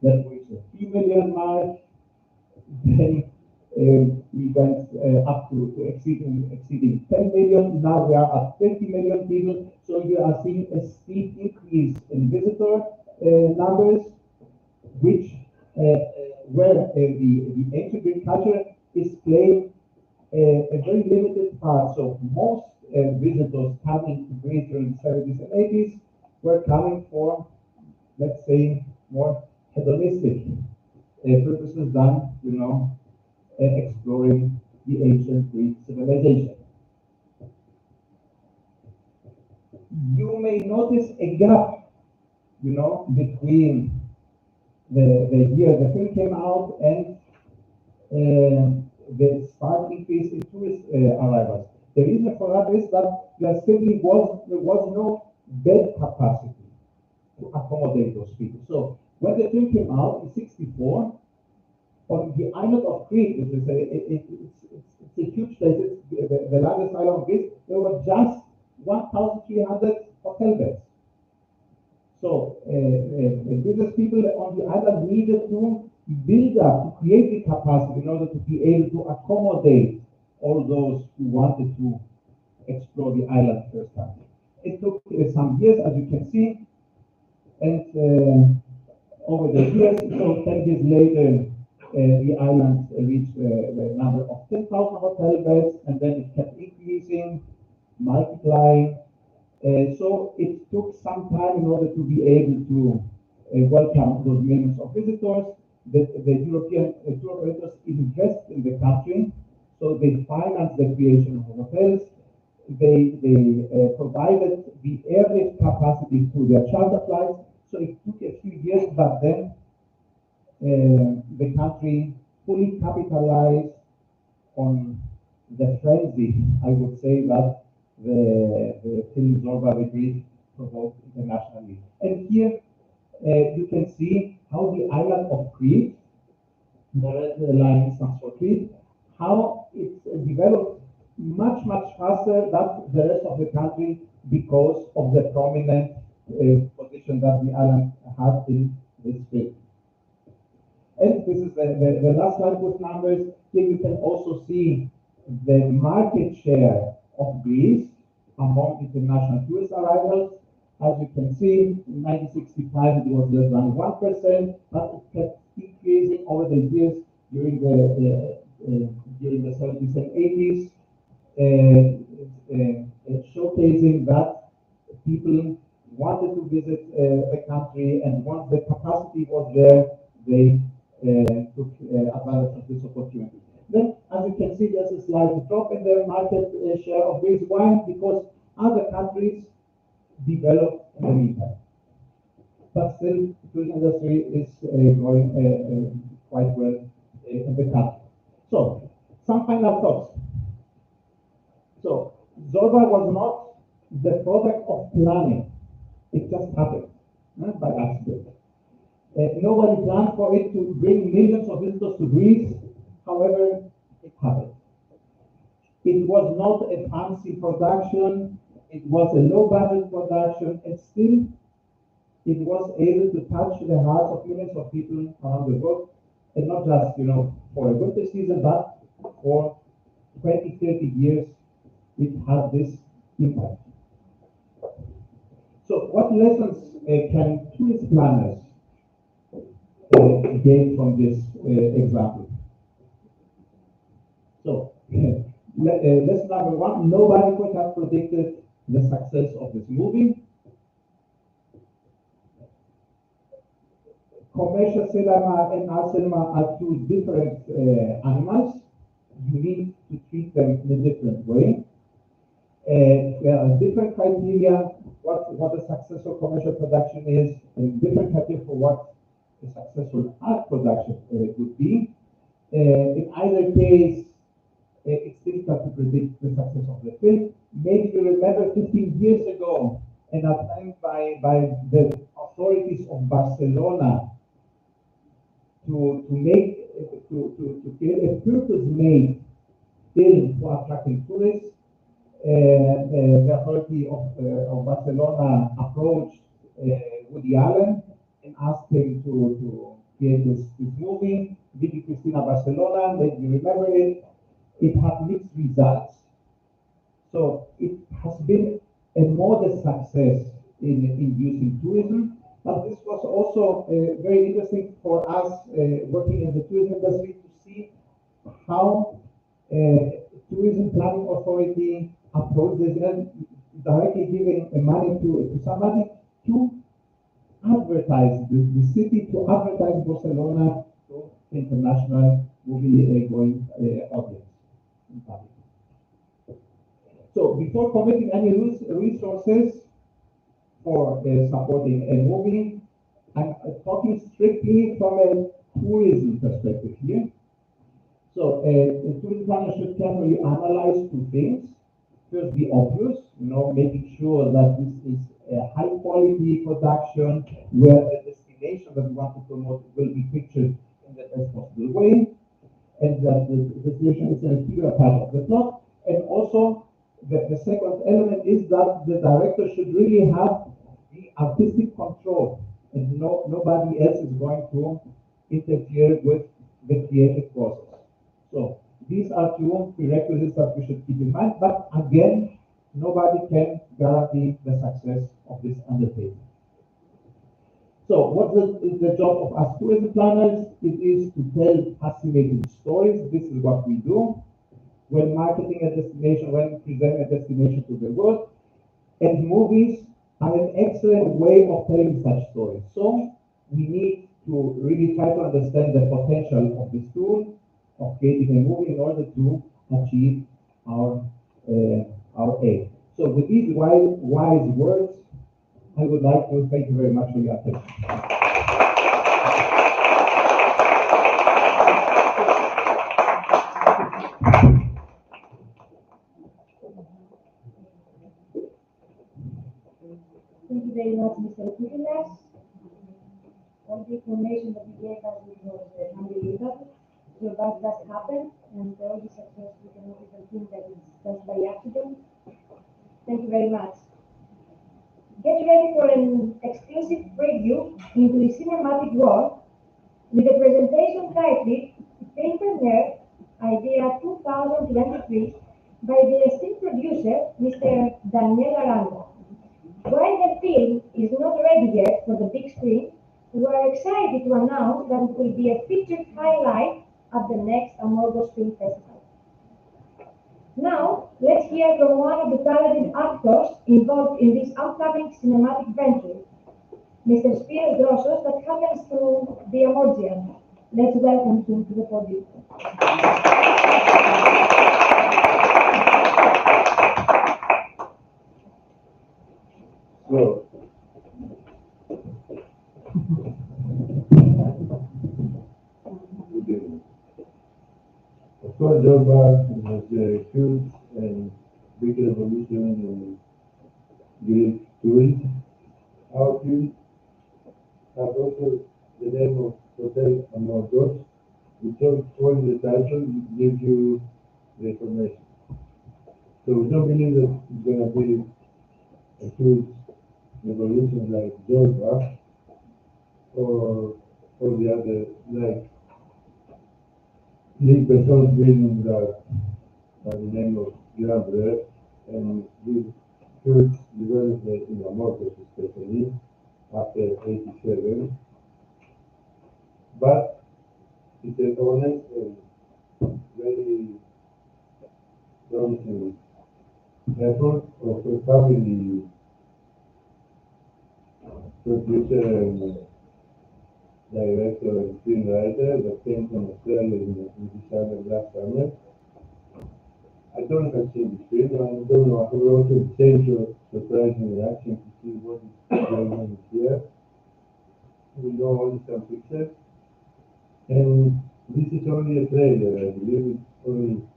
Then we reached the 3 million mark. Then we went up to exceeding 10 million. Now we are at 20 million people. So you are seeing a steep increase in visitor numbers, which where the ancient Greek culture is playing a very limited part. So most visitors coming to Greece during the 70s and 80s were coming for, let's say, more hedonistic purposes than, exploring the ancient Greek civilization. You may notice a gap, between the year the film came out and the sharp increase in tourist arrivals. The reason for that is that there simply was no bed capacity to accommodate those people. So when the film came out in '64, on the island of Crete, which is it's a huge place, it's the largest island of Greece, there were just 1,300 hotel beds. So business people on the island needed to build up, to create the capacity in order to be able to accommodate all those who wanted to explore the island first time. It took some years, as you can see, and over the years, so 10 years later, the island reached the number of 10,000 hotel beds, and then it kept increasing, multiplying. So it took some time in order to be able to welcome those millions of visitors. The European tour operators invest in the country, so they finance the creation of hotels. They provided the airlift capacity to their charter flights. So it took a few years, but then the country fully capitalized on the frenzy, I would say, that the film Zorba the Greek provoked internationally. And here you can see how the island of Crete, the red line stands for Crete, how it developed much faster than the rest of the country because of the prominent position that the island had in this film. And this is the last slide with numbers. Here you can also see the market share of Greece among international tourist arrivals. As you can see, in 1965 it was less than 1%, but it kept increasing over the years during the 70s and 80s, showcasing that people wanted to visit the country, and once the capacity was there, they took advantage of this opportunity. Then, as you can see, there's a slight drop in the market share of Greece. Why? Because other countries developed in the meantime. but still the tourism industry is going quite well in the country. So, some final thoughts. So, Zorba was not the product of planning. It just happened by accident. Nobody planned for it to bring millions of visitors to Greece. However, it happened. It was not a fancy production. It was a low-budget production, and still it was able to touch the hearts of millions of people around the world, and not just, for a winter season, but for 20, 30 years, it had this impact. So what lessons can tourist planners gain from this example? So, lesson number one, nobody could have predicted the success of this movie. Commercial cinema and art cinema are two different animals. You need to treat them in a different way. There are different criteria what a successful commercial production is, and different criteria for what a successful art production would be. In either case, it's difficult to predict the success of the film. Maybe you remember 15 years ago, an attempt by the authorities of Barcelona to create a purpose-made film for attracting tourists. The authority of Barcelona approached Woody Allen and asked him to create this movie, Vicky Cristina Barcelona. Maybe you remember it. It had mixed results. So it has been a modest success in inducing tourism, but this was also very interesting for us working in the tourism industry to see how tourism planning authority approaches and directly giving money to somebody to advertise the city, to advertise Barcelona to international movie going audience. So before committing any resources for supporting a movie, I'm talking strictly from a tourism perspective here. So a tourism planner should carefully analyze two things. First, the obvious, making sure that this is a high quality production where the destination that we want to promote will be pictured in the best possible way, and that the destination is an integral part of the plot. And also, the second element is that the director should really have the artistic control, and nobody else is going to interfere with the creative process. So these are two prerequisites that we should keep in mind, but again, nobody can guarantee the success of this undertaking. So what is the job of us tourism planners? It is to tell fascinating stories. This is what we do when marketing a destination, when presenting a destination to the world. And movies are an excellent way of telling such stories. So we need to really try to understand the potential of this tool of creating a movie in order to achieve our aim. So with these wise words, I would like to thank you very much for your attention. Thank you very much, Mr. Koukilas. All the information that you gave us was unbelievable. So that does happen, and all the success we can always think that it's just by accident. Thank you very much. Get ready for an exclusive preview into the cinematic world with a presentation titled Film Premiere Idea 2023 by the esteemed producer, Mr. Daniel Aranda. While the film is not ready yet for the big screen, we are excited to announce that it will be a featured highlight at the next Amorgos Film Festival. Now, let's hear from one of the talented actors involved in this upcoming cinematic venture, Mr. Spiros Drossos, that happens to be a Amorgian. Let's welcome him to the podium. So, course, Joe Bart was a huge and big revolution in Greek tourism. Our field has also the name of Hotel Amorgos, which all the title gives you the information. So we don't believe that it's going to be a huge revolution like Joe Bart or the other, like League Persons buildings that by the name of Grand Bread and this huge development in Amorgos especially after 87. But it's an honest and very promising effort of a family producer and director and screenwriter that came from Australia in December last summer. I don't have seen the film, I don't know, I have also the same surprising reaction to see what is going on here. We know only some pictures, and this is only a trailer, I believe it's only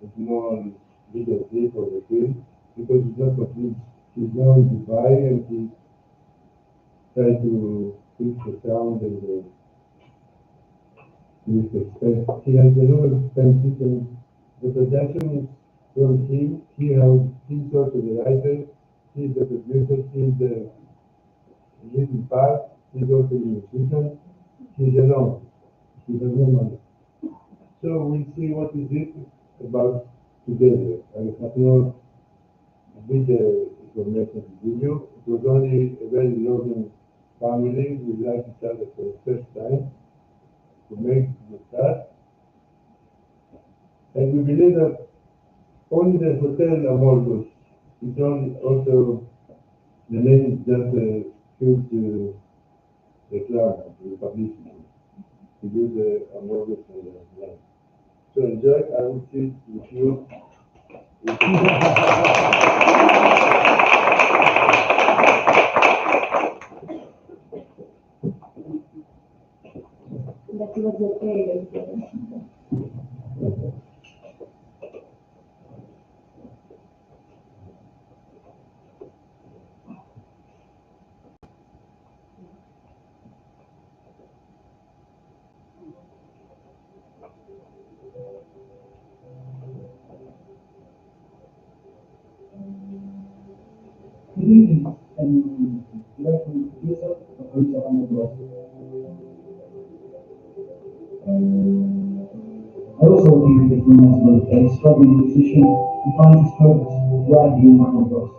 a small video clip of the film, because it's not complete. He's now in Dubai and he's trying to fix the sound and with the expense. He has a lot of expenses and the production is from him. He's also the writer, he's the producer, he's the leading part, he's also the musician, he's alone. He has no money. So we'll see what is it about together. I have no bigger information to give you. It was only a very loving family. We liked each other for the first time to make the start. And we believe that only the Hotel Amorgos is also the name is just a huge reclam, the publicity, to do the Amorgos in the name. So enjoy, I will sit with you. That was the trailer. Good evening, and welcome to this episode of Amorgos. I also believe that we must look at a struggling musician who finds his purpose right here in Amorgos.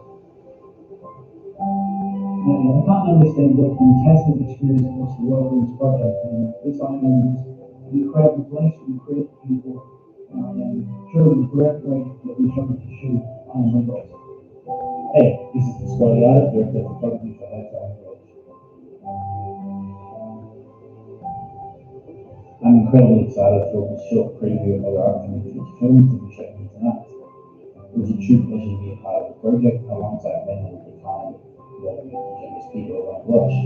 I can't understand what fantastic experience it was to work on this project, and this island is an incredible place with incredible people, and I am truly grateful that we chose to shoot on Amorgos. Hey, this is the Squaliata, director of photography for Hotel Amorgos. I'm incredibly excited for this short preview of our upcoming feature films to be showing tonight. It was a true pleasure to be a part of the project alongside many of the time developing indigenous people around Welsh.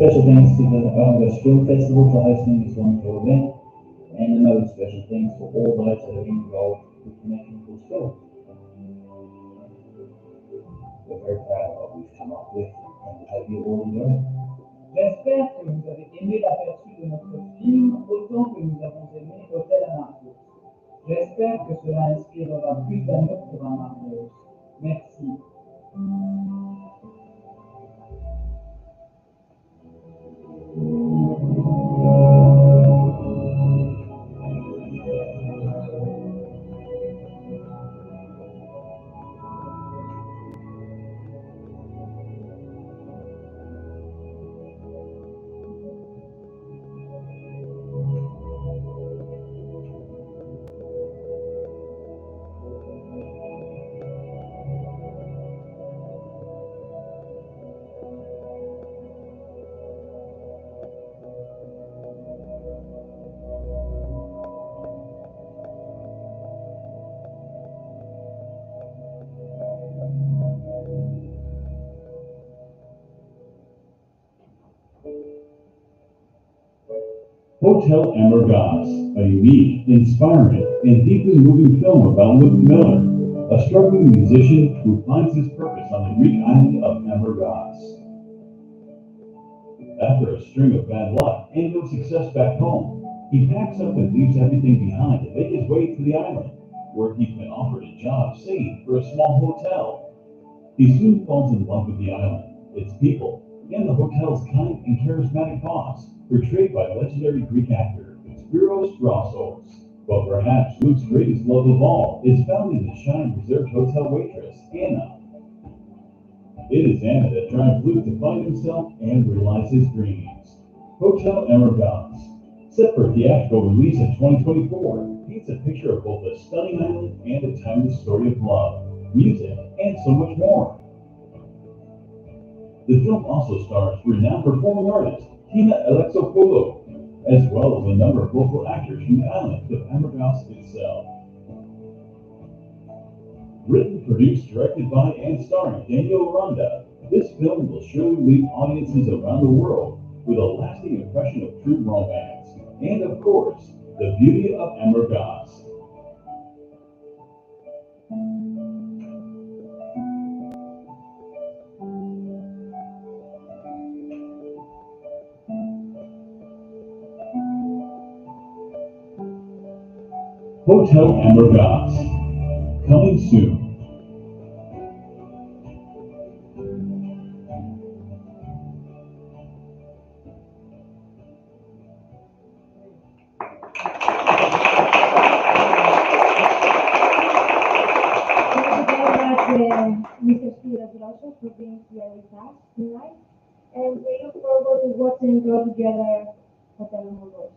Special thanks to the Convetion Film Festival for hosting this wonderful event, and another special thanks for all those that have been involved with making this film. We're very proud of what we've come up with, and we hope you all enjoy it. J'espère que vous avez aimé l'aperçu de notre film autant que nous avons aimé Hôtel Amorgos. J'espère que cela inspirera plus d'amour pour Amorgos. Merci. Hotel Emergas, a unique, inspiring, and deeply moving film about Luke Miller, a struggling musician who finds his purpose on the Greek island of Emergas. After a string of bad luck and no success back home, he packs up and leaves everything behind to make his way to the island, where he's been offered a job saved for a small hotel. He soon falls in love with the island, its people, and the hotel's kind and charismatic boss, portrayed by legendary Greek actor Spiros Drossos. But perhaps Luke's greatest love of all is found in the shy and reserved hotel waitress, Anna. It is Anna that drives Luke to find himself and realize his dreams. Hotel Emergas, set for theatrical release in 2024, paints a picture of both a stunning island and a timeless story of love, music, and so much more. The film also stars renowned performing artist Tina Alexopoulos, as well as a number of local actors from the island of Emergas itself. Written, produced, directed by, and starring Daniel Aranda, this film will surely leave audiences around the world with a lasting impression of true romance, and of course, the beauty of Emergas. Hotel Emergas, coming soon. Mr. Spiros Drossos for being here with us tonight, and we look forward to watching you all together Hotel Emergas.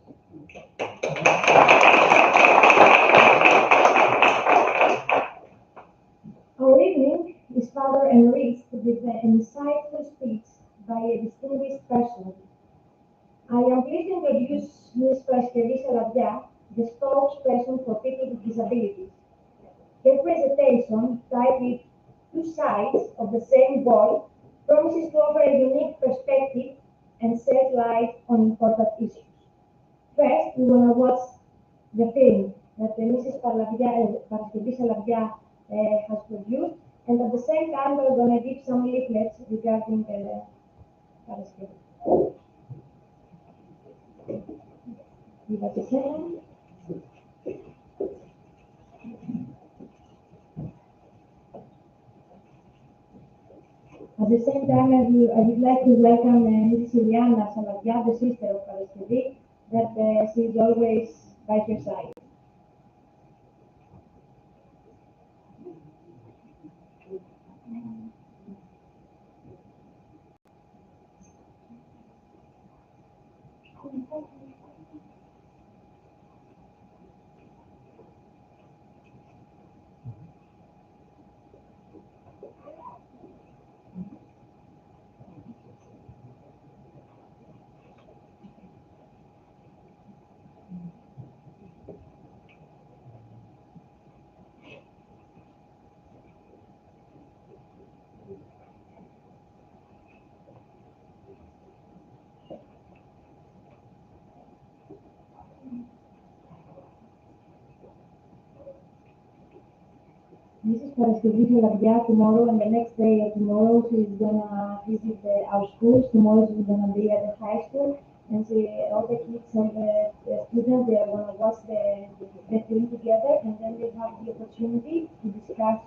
Our evening is further enriched with an insightful speech by a distinguished person. I am pleased to introduce Ms. Paraskevi Salavia, the spokesperson for people with disabilities. Her presentation, titled Two Sides of the Same Ball, promises to offer a unique perspective and shed light on important issues. First, we want to watch the film that Mrs. Paraskevi Salavia has produced, and at the same time, we're going to give some leaflets regarding Paraskevi. Give us a second. At the same time, I would like to welcome Mrs. Iliana Salavia, the sister of Paraskevi, that she is always by her side. Mrs. Paraskevi Salavia tomorrow and the next day of tomorrow she's gonna visit our schools. Tomorrow she's gonna be at the high school, and all the kids and the students, they are gonna watch the film together, and then they have the opportunity to discuss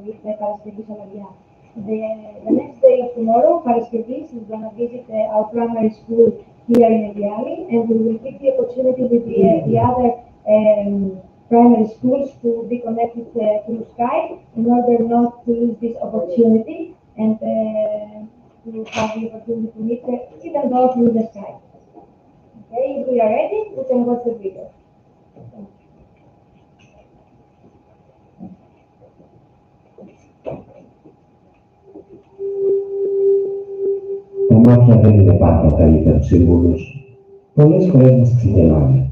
with Paraskevi Salavia. The next day of tomorrow, Paraskevi is gonna visit our primary school here in Yperia, and we will give the opportunity with the other primary schools to be connected through Skype in order not to lose this opportunity and to have the opportunity to meet even though through the Skype. Okay, if we are ready, we can watch the video. Τα μάτια δεν είναι πάντα ο καλύτερος σύμβουλος. Πολλές φορές μας ξεγελάνε.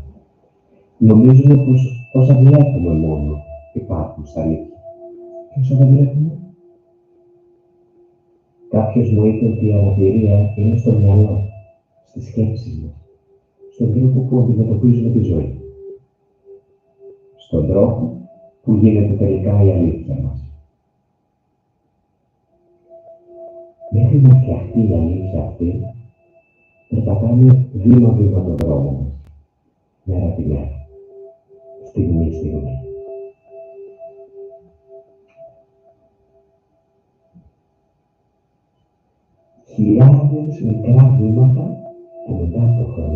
Νομίζουμε πως όσα βλέπουμε μόνο υπάρχουν στα αλήθεια. Και όσα δεν βλέπουμε. Κάποιος μου είπε ότι η αναπηρία είναι στο μυαλό, στις σκέψεις μας, στον τρόπο που αντιμετωπίζουμε τη ζωή. Στον τρόπο που γίνεται τελικά η αλήθεια μας. Μέχρι να φτιαχτεί η αλήθεια αυτή, περπατάμε βήμα-βήμα τον δρόμο μας, μέρα τη μέρα, στιγμή-στιγμή. Χιλιάδες μικρά βήματα και μετά από το χρόνο,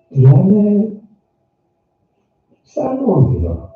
κοιλάμε σαν όνειρο.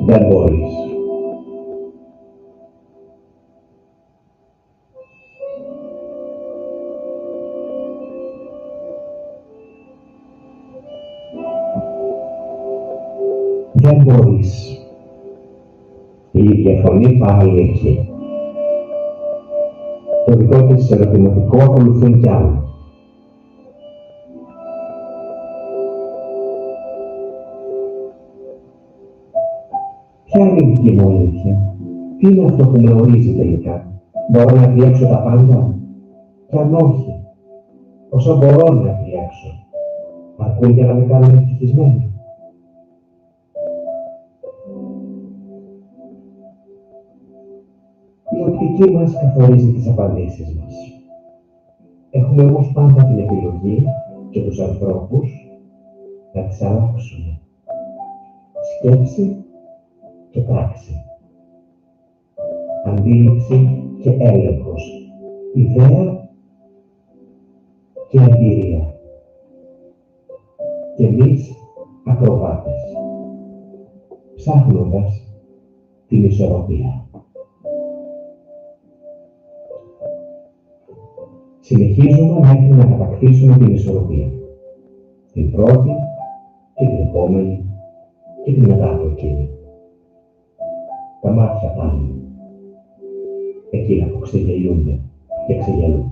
Δεν μπορείς. Δεν μπορείς. Η ίδια φωνή πάλι εκεί. Το δικό της ερωτηματικό ακολουθούν κι άλλα. Ποια είναι η δική μου αλήθεια? Τι είναι αυτό που με ορίζει τελικά? Μπορώ να επιλέξω τα πάντα? Κι αν όχι, όσα μπορώ να επιλέξω, αρκούν για να με κάνουν ευτυχισμένη? Η οπτική μας καθορίζει τις απαντήσεις μας. Έχουμε όμως πάντα την επιλογή και τους ανθρώπους να τις αλλάξουμε. Σκέψη και πράξη. Αντίληψη και έλεγχος. Ιδέα και εμπειρία. Και εμείς ακροβάτες, ψάχνοντας την ισορροπία. Συνεχίζουμε μέχρι να κατακτήσουμε την ισορροπία. Την πρώτη και την επόμενη και την μετά από εκείνη. Τα μάτια πάνε. Εκείνα που ξεγελούνται και ξεγελούν.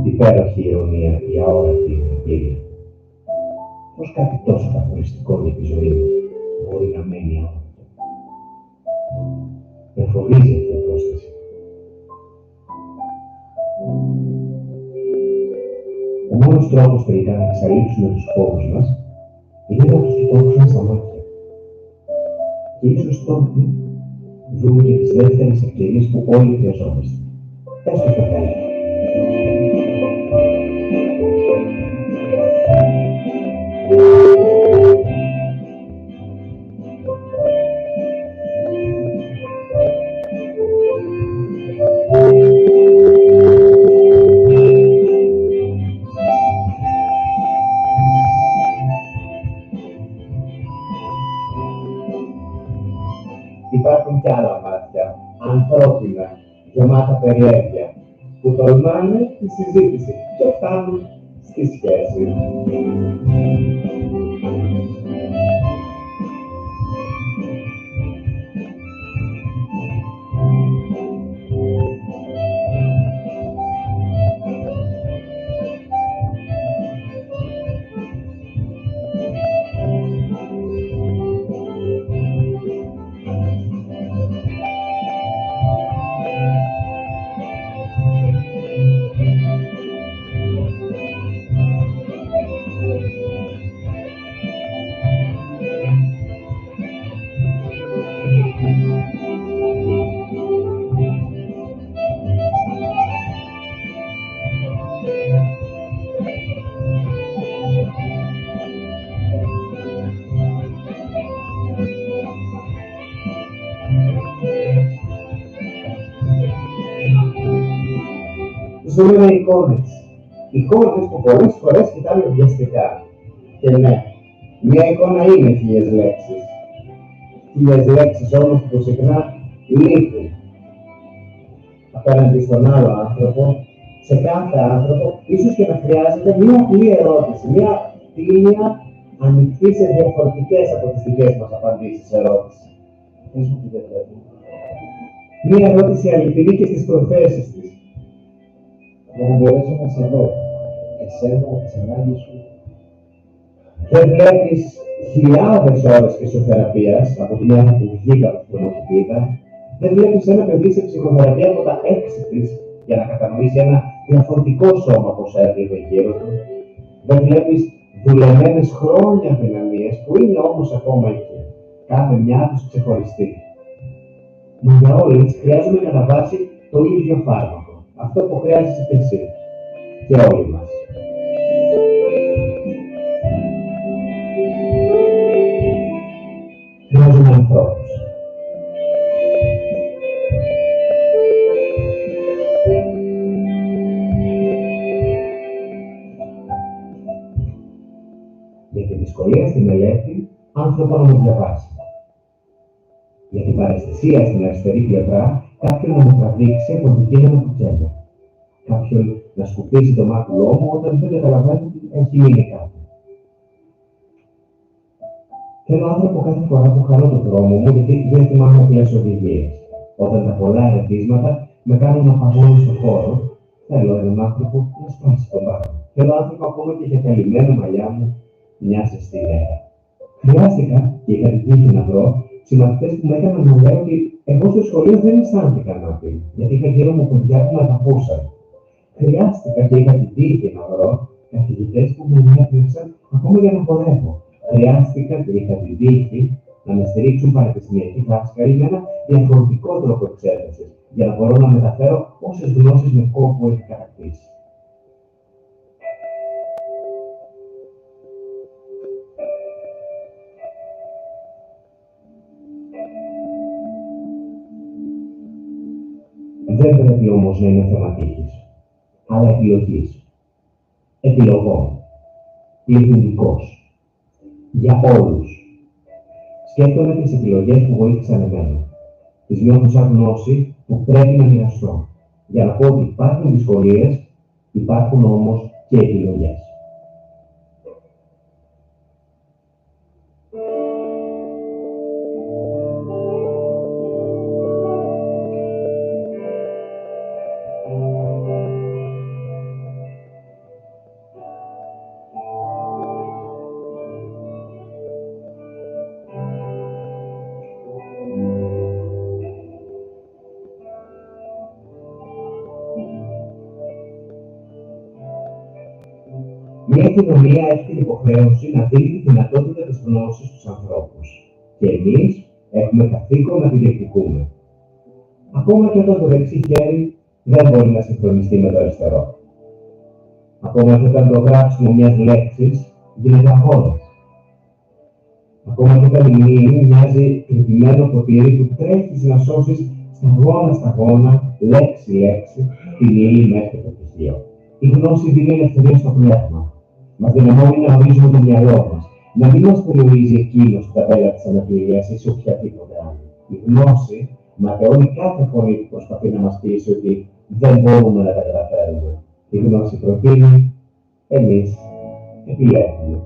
Υπέροχη ηρωνία, η αόρατη Yperia. Πώς κάτι τόσο καθοριστικό για τη ζωή μου μπορεί να μένει αόρατο? Με φοβίζει αυτή η απόσταση. Ο μόνος τρόπος τελικά να εξαλείψουμε τους φόβους μας είναι να τους κοιτάξουμε στα μάτια. Και ίσως τότε δούμε και τις δεύτερες ευκαιρίες που όλοι χρειαζόμαστε. Έστω στο τέλος. Υπάρχουν κι άλλα μάτια, ανθρώπινα, γεμάτα περιέργεια, που τολμάνε τη συζήτηση και φτάνουν στη σχέση. Ζούμε εικόνες. Εικόνες που πολλές φορές κοιτάμε βιαστικά. Και ναι, μια εικόνα είναι 1000 λέξεις. 1000 λέξεις όμως που συχνά λείπουν απέναντι στον άλλο άνθρωπο, σε κάθε άνθρωπο, ίσως και να χρειάζεται μια απλή ερώτηση, μια τίμια ανοιχτή σε διαφορετικές από τις δικές μας απαντήσεις ερώτηση. Μια ερώτηση αληθινή και στις προθέσεις της. Για να μπορέσω να σε δω, εσένα, τις ανάγκες σου. Δεν βλέπεις χιλιάδες ώρες φυσιοθεραπείας από τη μέρα που βγήκα από την ομοκυπίδα. Δεν βλέπεις ένα παιδί σε ψυχοθεραπεία από τα 6 της για να κατανοήσει ένα διαφορετικό σώμα όπως έβλεπε γύρω του. Δεν βλέπεις δουλεμένες χρόνια δυναμίες που είναι όμως ακόμα εκεί. Κάθε μια τους ξεχωριστή. Μα για όλες χρειάζομαι κατά βάση το ίδιο φάρμακο. Αυτό που χρειάζεσαι και εσύ. Και όλοι μας. Χρειάζομαι ανθρώπους. Για τη δυσκολία στη μελέτη, άνθρωπο να μου διαβάσει. Για την παραισθησία στην αριστερή πλευρά, κάποιον να μου τραβήξει από την κίνημα του τσέλια. Κάποιον να σκουπίσει το μάκουλό μου όταν δεν καταλαβαίνει ότι έχει μείνει κάτι. Θέλω άνθρωπο κάθε φορά που χάνω τον δρόμο μου, γιατί δεν θυμάμαι απλές οδηγίες. Όταν τα πολλά ερεθίσματα με κάνουν να παγώνω στον χώρο, θέλω έναν άνθρωπο να σπάσει τον πάγο. Θέλω άνθρωπο ακόμα και για καλυμμένα μαλλιά μου, μια ζεστή μέρα. Χρειάστηκα και είχα την τύχη να βρω συμμαθητές που με έκαναν να λέω ότι εγώ στο σχολείο δεν αισθάνθηκα ανάπηρη, γιατί είχα γύρω μου παιδιά που με αγαπούσαν. Χρειάστηκα και είχα την τύχη να βρω καθηγητές που με ενέπνευσαν ακόμα για να χορεύω. Χρειάστηκα και είχα την τύχη να με στηρίξουν πανεπιστημιακοί δάσκαλοι με ένα διαφορετικό τρόπο εξέτασης, για να μπορώ να μεταφέρω όσες γνώσεις με κόπο έχει κατακτήσει. Δεν πρέπει όμως να είναι θέμα τύχης, αλλά επιλογής. Επιλογών. Πληθυντικός. Για όλους. Σκέφτομαι τις επιλογές που βοήθησαν εμένα. Τις νιώθω σαν γνώση που πρέπει να μοιραστώ. Για να πω ότι υπάρχουν δυσκολίες, υπάρχουν όμως και επιλογές. Μια κοινωνία έχει την υποχρέωση να δίνει τη δυνατότητα της γνώσης στους ανθρώπους. Και εμείς έχουμε καθήκον να τη διεκδικούμε. Ακόμα και όταν το δεξί χέρι δεν μπορεί να συγχρονιστεί με το αριστερό. Ακόμα και όταν το γράψιμο μιας λέξης γίνεται αγώνας. Ακόμα και όταν η μνήμη μοιάζει κρυπημένο ποτήρι που τρέχεις να σώσεις σταγόνα, λέξη-λέξη, την ύλη μέχρι το πτυχίο. Η γνώση δίνει ελευθερία στο πνεύμα. Μας δυναμώνει να ορίζουμε το μυαλό μας. Να μην μας περιορίζει εκείνος που ταπέλα της αναπηρίας ή σε οποιαδήποτε άλλη. Η γνώση ματαιώνει κάθε φωνή που προσπαθεί να μας πείσει ότι δεν μπορούμε να τα καταφέρουμε. Η γνώση προτείνει, εμείς επιλέγουμε.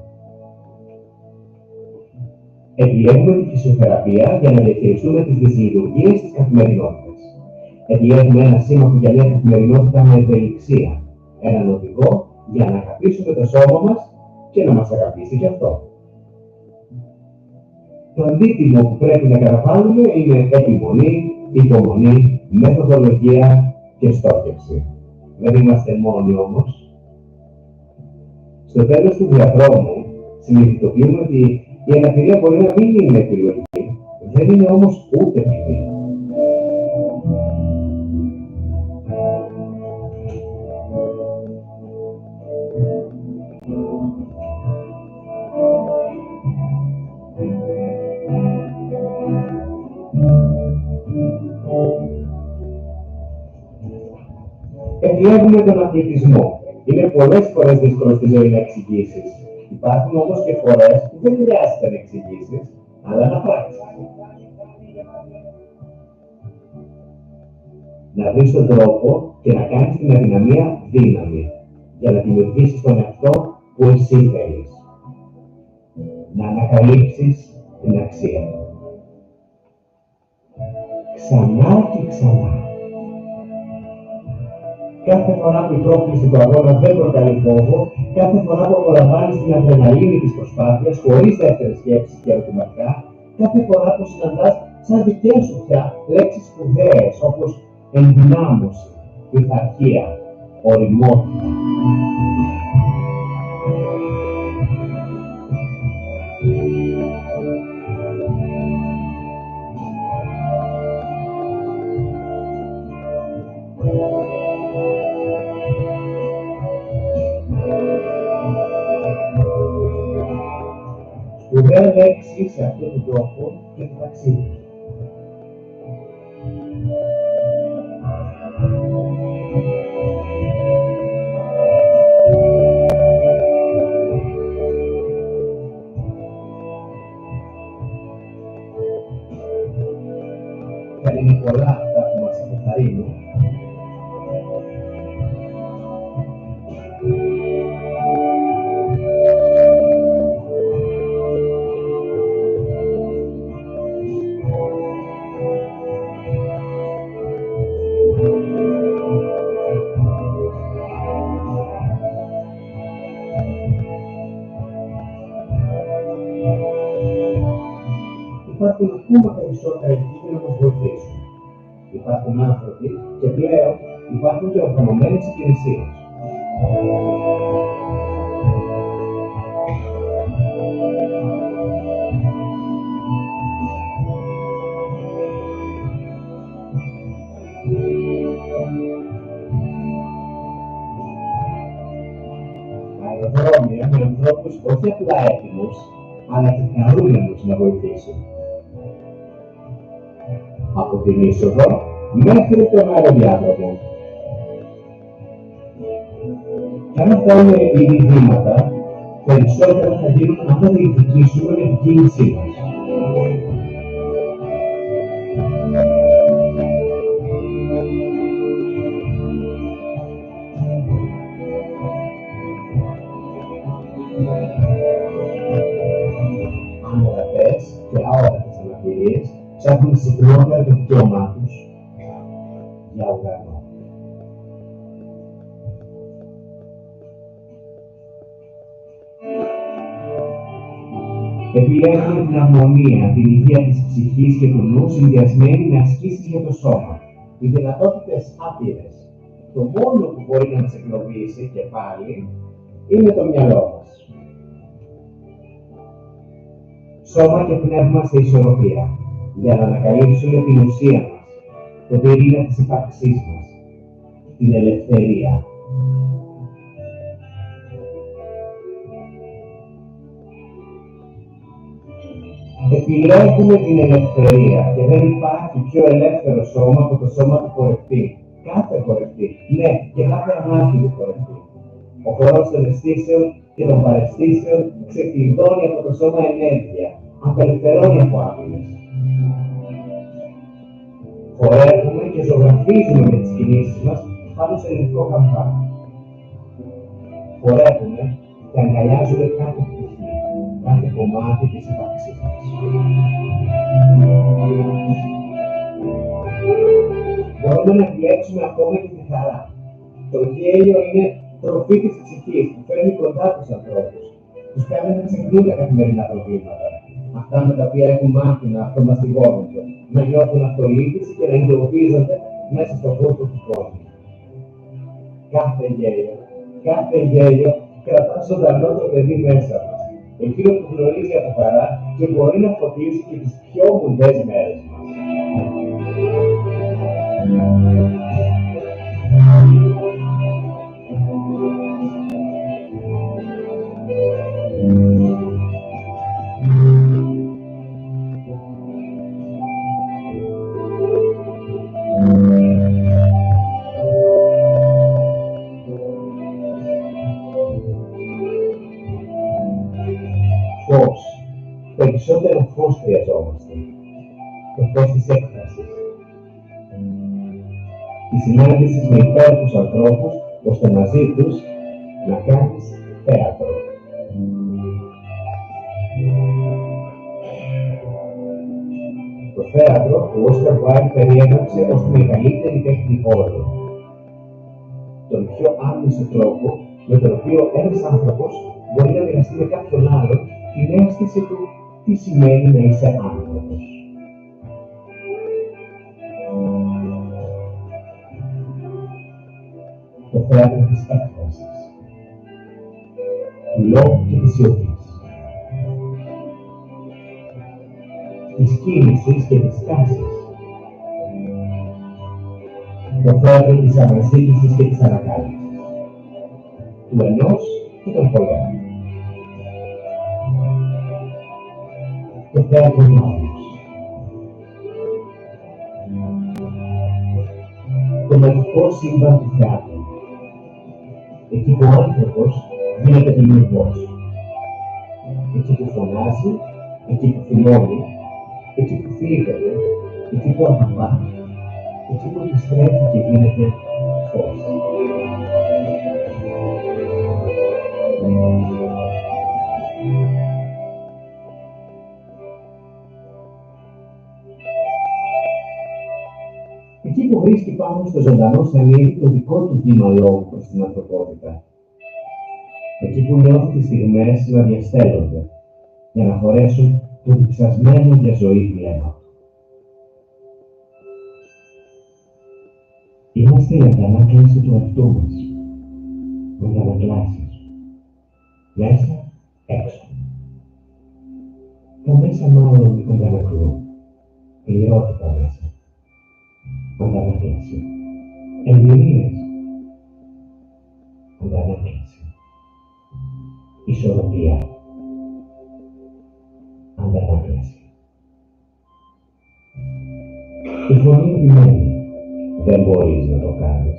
Επιλέγουμε τη φυσιοθεραπεία για να διαχειριστούμε τις δυσλειτουργίες της καθημερινότητας. Επιλέγουμε ένα σύμμαχο για μια καθημερινότητα με ευελιξία. Έναν οδηγό για να αγαπήσουμε το σώμα μας και να μας αγαπήσει και αυτό. Το αντίτιμο που πρέπει να καταβάλουμε είναι επιμονή, υπομονή, μεθοδολογία και στόχευση. Δεν είμαστε μόνοι όμως. Στο τέλος του διαδρόμου συνειδητοποιούμε ότι η αναπηρία μπορεί να μην είναι επιλογή, δεν είναι όμως ούτε ποινή. Επιλέγουμε έχουμε τον αθλητισμό. Είναι πολλές φορές δύσκολο στη ζωή να εξηγήσεις. Υπάρχουν όμως και φορές που δεν χρειάζεται να εξηγήσεις, αλλά να πράξεις. Να βρεις τον τρόπο και να κάνεις την αδυναμία δύναμη, για να δημιουργήσεις τον εαυτό που εσύ θέλεις. Να ανακαλύψεις την αξία του. Ξανά και ξανά. Κάθε φορά που η πρόκληση του αγώνα δεν προκαλεί φόβο, κάθε φορά που απολαμβάνεις την αδρεναλίνη της προσπάθειας χωρίς δεύτερες σκέψεις και ερωτηματικά, κάθε φορά που συναντάς σαν δικές σου πια λέξεις σπουδαίες όπως ενδυνάμωση, πειθαρχία, ωριμότητα. Σπουδαία λέξη σε αυτόν τον τόπο και το ταξίδι. Θα είναι πολλά αυτά που μας αποθαρρύνουν. Υπάρχουν ακόμα περισσότερα εκεί να μας βοηθήσουν. Υπάρχουν άνθρωποι και πλέον υπάρχουν και οργανωμένες υπηρεσίες. Αεροδρόμια με ανθρώπους όχι απλά έτοιμους, αλλά και χαρούμενους να βοηθήσουν. Από την είσοδο μέχρι τον αεροδιάδρομο. Και αν αυτά είναι ήδη βήματα, περισσότερα θα γίνουν αν θα διεκδικήσουμε με την κίνησή μας. Ανωρατές και αόρατες αναπηρίες ψάχνουν συχνότερα το δικαίωμά τους για οργανό. Επιλέγουμε την αρμονία, την υγεία της ψυχής και του νου συνδυασμένη με ασκήσεις για το σώμα. Οι δυνατότητες άπειρες. Το μόνο που μπορεί να μας εγκλωβίσει και πάλι είναι το μυαλό μας. Σώμα και πνεύμα σε ισορροπία, για να ανακαλύψουμε την ουσία μας, το πυρήνα της ύπαρξής μας, την ελευθερία. Επιλέγουμε την ελευθερία και δεν υπάρχει πιο ελεύθερο σώμα από το σώμα του χορευτή. Κάθε χορευτή, ναι, και κάθε ανάπηρο χορευτή. Ο χορός των αισθήσεων και των παραισθήσεων ξεκλειδώνει από το σώμα ενέργεια, απελευθερώνει από άπειλες. Χορεύουμε και ζωγραφίζουμε με τις κινήσεις μας πάνω σε λευκό καμπά. Χορεύουμε και αγκαλιάζουμε κάθε πτυχή, κάθε κομμάτι της ύπαρξής μας. Μπορούμε να επιλέξουμε ακόμα και τη χαρά. Το γέλιο είναι τροφή της ψυχής που φέρνει κοντά τους ανθρώπους. Τους κάνει να ξεχνούν τα καθημερινά προβλήματα. Αυτά με τα οποία έχουν μάθει να αυτομαστιγώνονται, να νιώθουν αυτολύπηση και να εντοπίζονται μέσα στον κόσμο του κόσμου. Κάθε γέλιο κρατά ζωντανό το παιδί μέσα μας. Εκείνο που γνωρίζει από χαρά και μπορεί να φωτίσει και τις πιο μουντές μέρες μας. περισσότερο φως χρειαζόμαστε. Το φως της έκφρασης. Τη συνάντηση με υπέροχους ανθρώπους, ώστε μαζί τους να κάνεις θέατρο. Το θέατρο, ο Όσκαρ Βάιλντ περιέγραψε ως τη μεγαλύτερη τέχνη όλων. Τον πιο άμεσο τρόπο με τον οποίο ένας άνθρωπος μπορεί να μοιραστεί με κάποιον άλλον την αίσθηση του τι σημαίνει να είσαι άνθρωπος. Το θέατρο της έκφρασης, του λόγου και της σιωπής, της κίνησης και της τάσης, το θέατρο της αναζήτησης και της ανακάλυψης, του ενός και των πολλών. Το θέατρο του άλλους. Το μαγικό σύμπαν του θεάτρου. Εκεί που ο άνθρωπος γίνεται δημιουργός. Εκεί που φωνάζει, εκεί που θυμώνει, εκεί που θλίβεται, εκεί που αγαπά, εκεί που επιστρέφει και γίνεται φως. Εκεί που βρίσκει πάνω στο ζωντανό σανίδι το δικό του βήμα λόγου προς την ανθρωπότητα. Εκεί που νιώθει τις στιγμές να διαστέλλονται για να φορέσουν το διψασμένο για ζωή βλέμμα. Είμαστε η αντανάκλαση του εαυτού μας. Με αντανακλάσεις. Μέσα, έξω. Τα μέσα μάλλον αντανακλούν. Πληρότητα μέσα. Αντανάκλαση. Εμπειρίες. Αντανάκλαση. Ισορροπία. Αντανάκλαση. Η φωνή επιμένει. Δεν μπορείς να το κάνεις.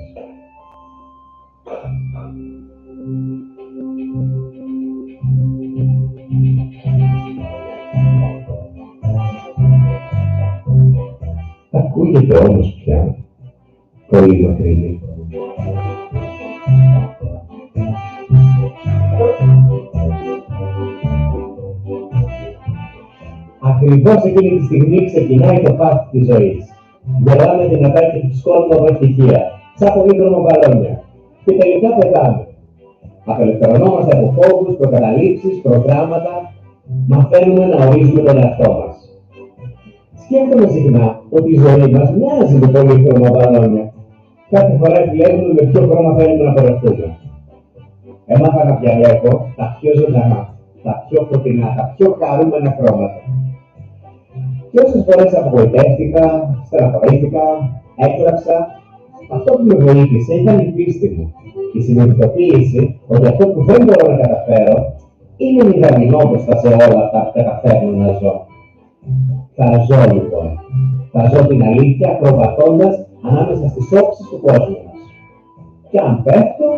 Ακούγεται όμως πια πολύ μακρινή. Ακριβώς εκείνη τη στιγμή ξεκινάει το πάρτι της ζωής. Γελάμε δυνατά και φουσκώνουμε από ευτυχία, σαν πολύχρωμα μπαλόνια. Και τελικά πετάμε. Απελευθερωνόμαστε από φόβους, προκαταλήψεις, προγράμματα. Μαθαίνουμε να ορίζουμε τον εαυτό μας. Σκέφτομαι συχνά ότι η ζωή μας μοιάζει με πολύχρωμα μπαλόνια. Κάθε φορά επιλέγουμε με ποιο χρώμα θέλουμε να πορευτούμε. Έμαθα να διαλέγω τα πιο ζωντανά, τα πιο φωτεινά, τα πιο χαρούμενα χρώματα. Και όσες φορές απογοητεύτηκα, στεναχωρήθηκα, έκλαψα, αυτό που με βοήθησε ήταν η πίστη μου. Η συνειδητοποίηση ότι αυτό που δεν μπορώ να καταφέρω είναι μηδαμινό μπροστά σε όλα αυτά που καταφέρνω να ζω. Θα ζω λοιπόν. Θα ζω την αλήθεια ακροβατώντας ανάμεσα στις όψεις του κόσμου μας. Και αν πέφτω,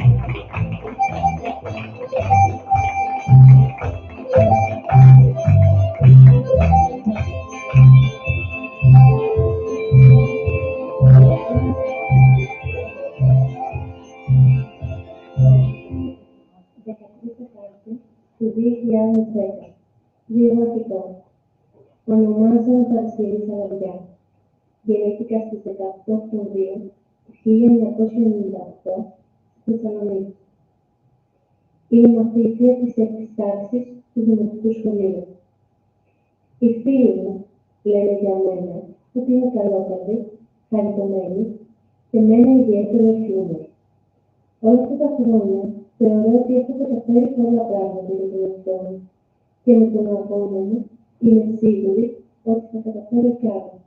Του 2010. Βιογραφικό. Ονομάζομαι Παρασκευή Σαλαβιά. Γεννήθηκα στις 18 Οκτωβρίου του 1998 στη Θεσσαλονίκη. Είμαι μαθήτρια της 6ης τάξης του Δημοτικού Σχολείου. Οι φίλοι μου λένε για μένα ότι είμαι καλόπατη, χαριτωμένη και με ένα ιδιαίτερο χιούμορ. Όλα αυτά τα χρόνια θεωρώ ότι έχω καταφέρει πολλά πράγματα με τον εαυτό μου και με τον αγώνα μου είμαι σίγουρη ότι θα καταφέρω κι άλλα.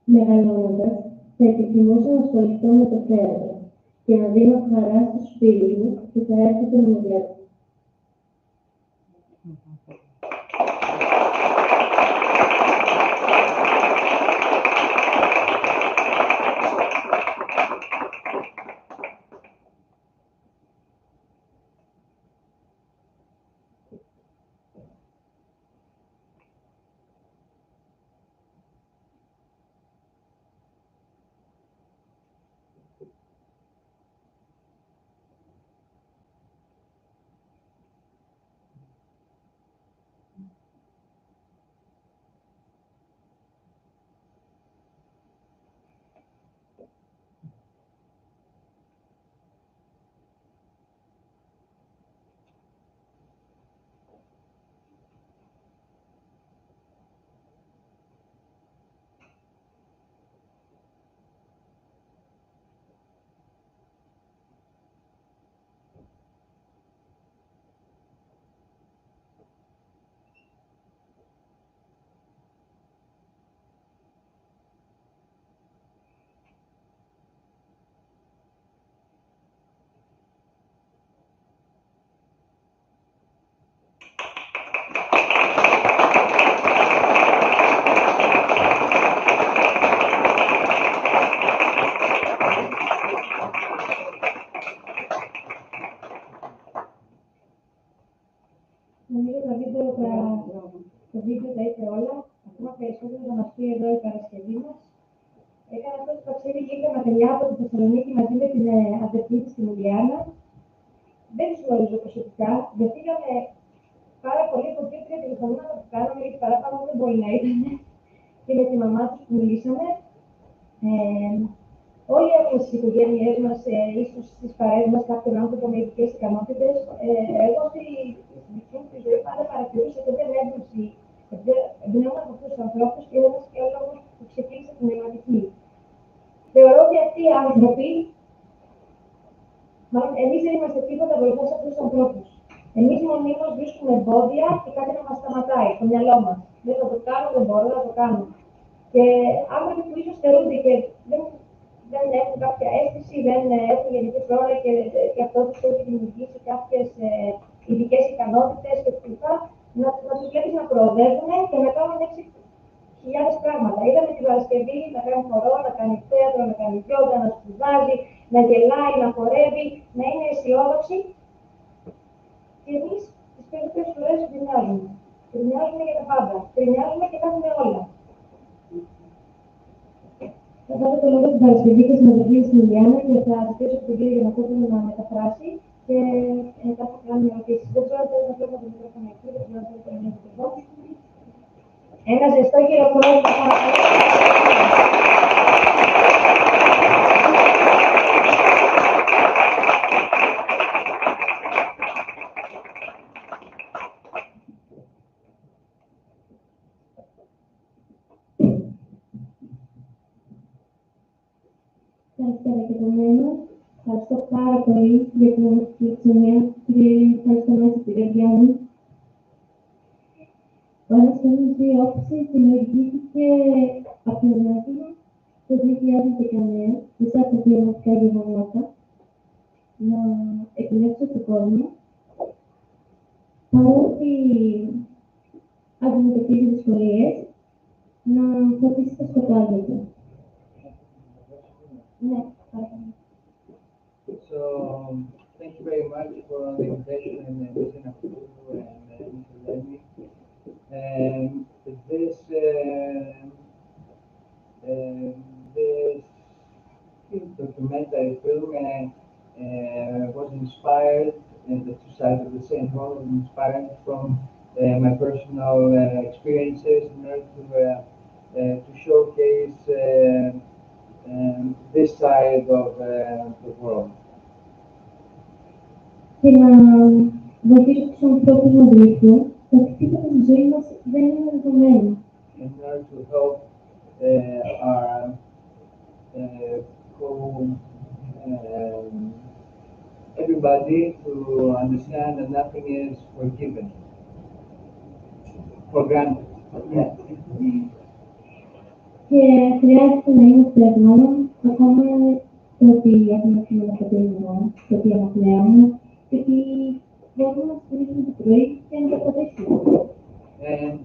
Μεγαλώνοντας, θα επιθυμούσα να ασχοληθώ με το θέατρο και να δίνω χαρά στους φίλους μου που θα έρχονται να με βλέπουν. Νομίζω το βίντεο τα είπε όλα. Ακόμα περισσότερο θα μας πει εδώ η Παρασκευή μας. Έκανα αυτό το ταξίδι και ήρθα ματελιά από τη Θεσσαλονίκη μαζί με την αδερφή της στην Ιλιάνα. Δεν τους γνωρίζω προσωπικά. Δεχτήκαμε πάρα πολύ από 2-3 τηλεφωνήματα που κάναμε, γιατί παραπάνω δεν μπορεί να ήταν. Και με τη μαμά τους που μιλήσαμε. Όλοι έχουμε στις οικογένειές μας, ίσως στις παρέες μας, κάποιον άνθρωπο με ειδικές ικανότητες. Εγώ στη δική μου τη ζωή πάντα παρατηρούσα και δεν έμπνευση. Εμπνέομαι από αυτούς τους ανθρώπους και ένας και ο λόγος που ξεκίνησε την ελλαδική. Θεωρώ ότι αυτοί οι άνθρωποι, μάλλον εμείς δεν είμαστε τίποτα βοηθός σε αυτούς τους ανθρώπους. Εμείς μονίμως βρίσκουμε εμπόδια και κάτι να μας σταματάει στο μυαλό μας. Δεν θα το κάνω, δεν μπορώ να το κάνω. Και άνθρωποι που ίσως θεωρούνται και δεν έχουν κάποια αίσθηση, δεν έχουν γενική φρόνια και αυτό τους έχει δημιουργήσει κάποιες ειδικές ικανότητες κλπ. Να τους βλέπεις να προοδεύουν και να κάνουν 6.000 πράγματα. Είδαμε την Παρασκευή να κάνει χορό, να κάνει θέατρο, να κάνει γιόγκα, να σπουδάζει, να γελάει, να χορεύει, να είναι αισιόδοξη. Και εμείς τις περισσότερες φορές γκρινιάζουμε. Γκρινιάζουμε για τα πάντα. Γκρινιάζουμε και κάνουμε όλα. Θα δώσω το λόγο στην Παρασκευή και στην αδερφή στην Ιλιάνα και θα ζητήσω από τον κύριο Γιανακόπουλο να μεταφράσει και μετά θα κάνουμε ερωτήσεις. Δεν ξέρω αν θέλετε να βλέπω το μικρόφωνο εκεί, δεν ξέρω αν θέλετε να μιλήσω εδώ. Ένα ζεστό χειροκρότημα, παρακαλώ. Καλησπέρα και από μένα. Ευχαριστώ πάρα πολύ για την φιλοξενία. Κύριε Ειρήνη, ευχαριστώ μέσα στην καρδιά μου. Ο ένας τομέας η όψη δημιουργήθηκε από την Ελλάδα το 2019, μετά από κλιματικά γεγονότα, να εκπαιδεύσω τον κόσμο, παρότι αντιμετωπίζει δυσκολίες, να φωτίσει τα σκοτάδια του. Ναι, παρακαλώ. So, thank you very much for the invitation and Mr. Nakuru and Mr. Lenny. This documentary film was inspired, and the two sides of the same coin was inspired from my personal experiences in order to showcase this side of the world. Και να βοηθήσω τους ανθρώπους να βρεθούν ότι τίποτα στη ζωή μας δεν είναι δεδομένο. In order to help our everybody to understand that nothing is forgiven, for granted. Yeah. Και χρειάζεται να είμαστε ευγνώμων ακόμα το ότι έχουμε σήμερα το παιδί, το ότι αναπνέουμε, και ότι μπορούμε να στηρίξουμε το πρωί και να το αποτελέσουμε. And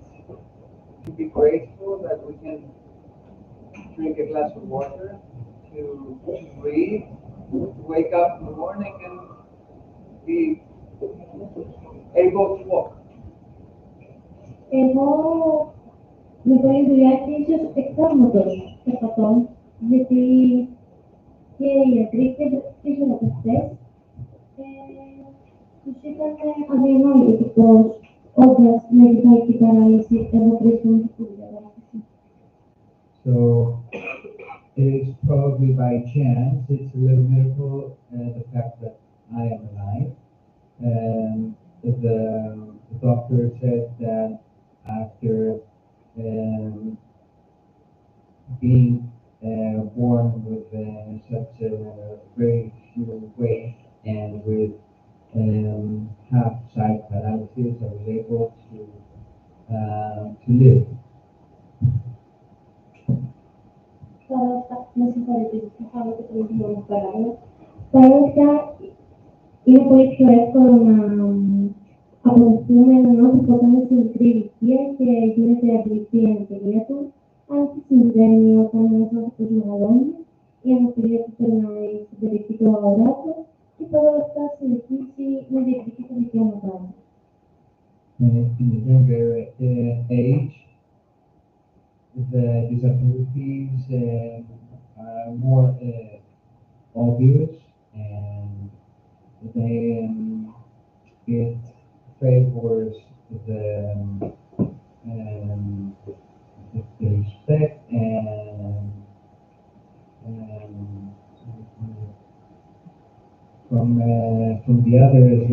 to be grateful that we can drink a glass of water, to breathe, to wake up in the morning and be able to walk. Εγώ με πολλή δουλειά και ίσως εκτάματος περπατώ, γιατί και οι ιατροί και οι θεραπευτές τους ήταν αδιανόητο το πώς όντας με εγκεφαλική παράλυση εδώ βρίσκονται στη διαγράφηση. So it is probably by chance, it's a little miracle, the fact that I am alive. The doctor said that after being born with such a very few weight and with half sight paralysis, I was able to live. Με συγχωρείτε, θα κάνω και το ίδιο μου παράδειγμα. Παρόλα αυτά, είναι πολύ πιο εύκολο να αποδεχτούμε έναν άνθρωπο όταν είναι σε μικρή ηλικία και γίνεται αντιληπτή η αναπηρία του, αλλά τι συμβαίνει όταν ένας άνθρωπος μεγαλώνει, η αναπηρία του περνάει στην περιοχή του αοράτου και παρόλα αυτά συνεχίζει να διεκδικεί τα δικαιώματά του. In a younger age, the disabilities are more obvious, and it favors the respect and from the others.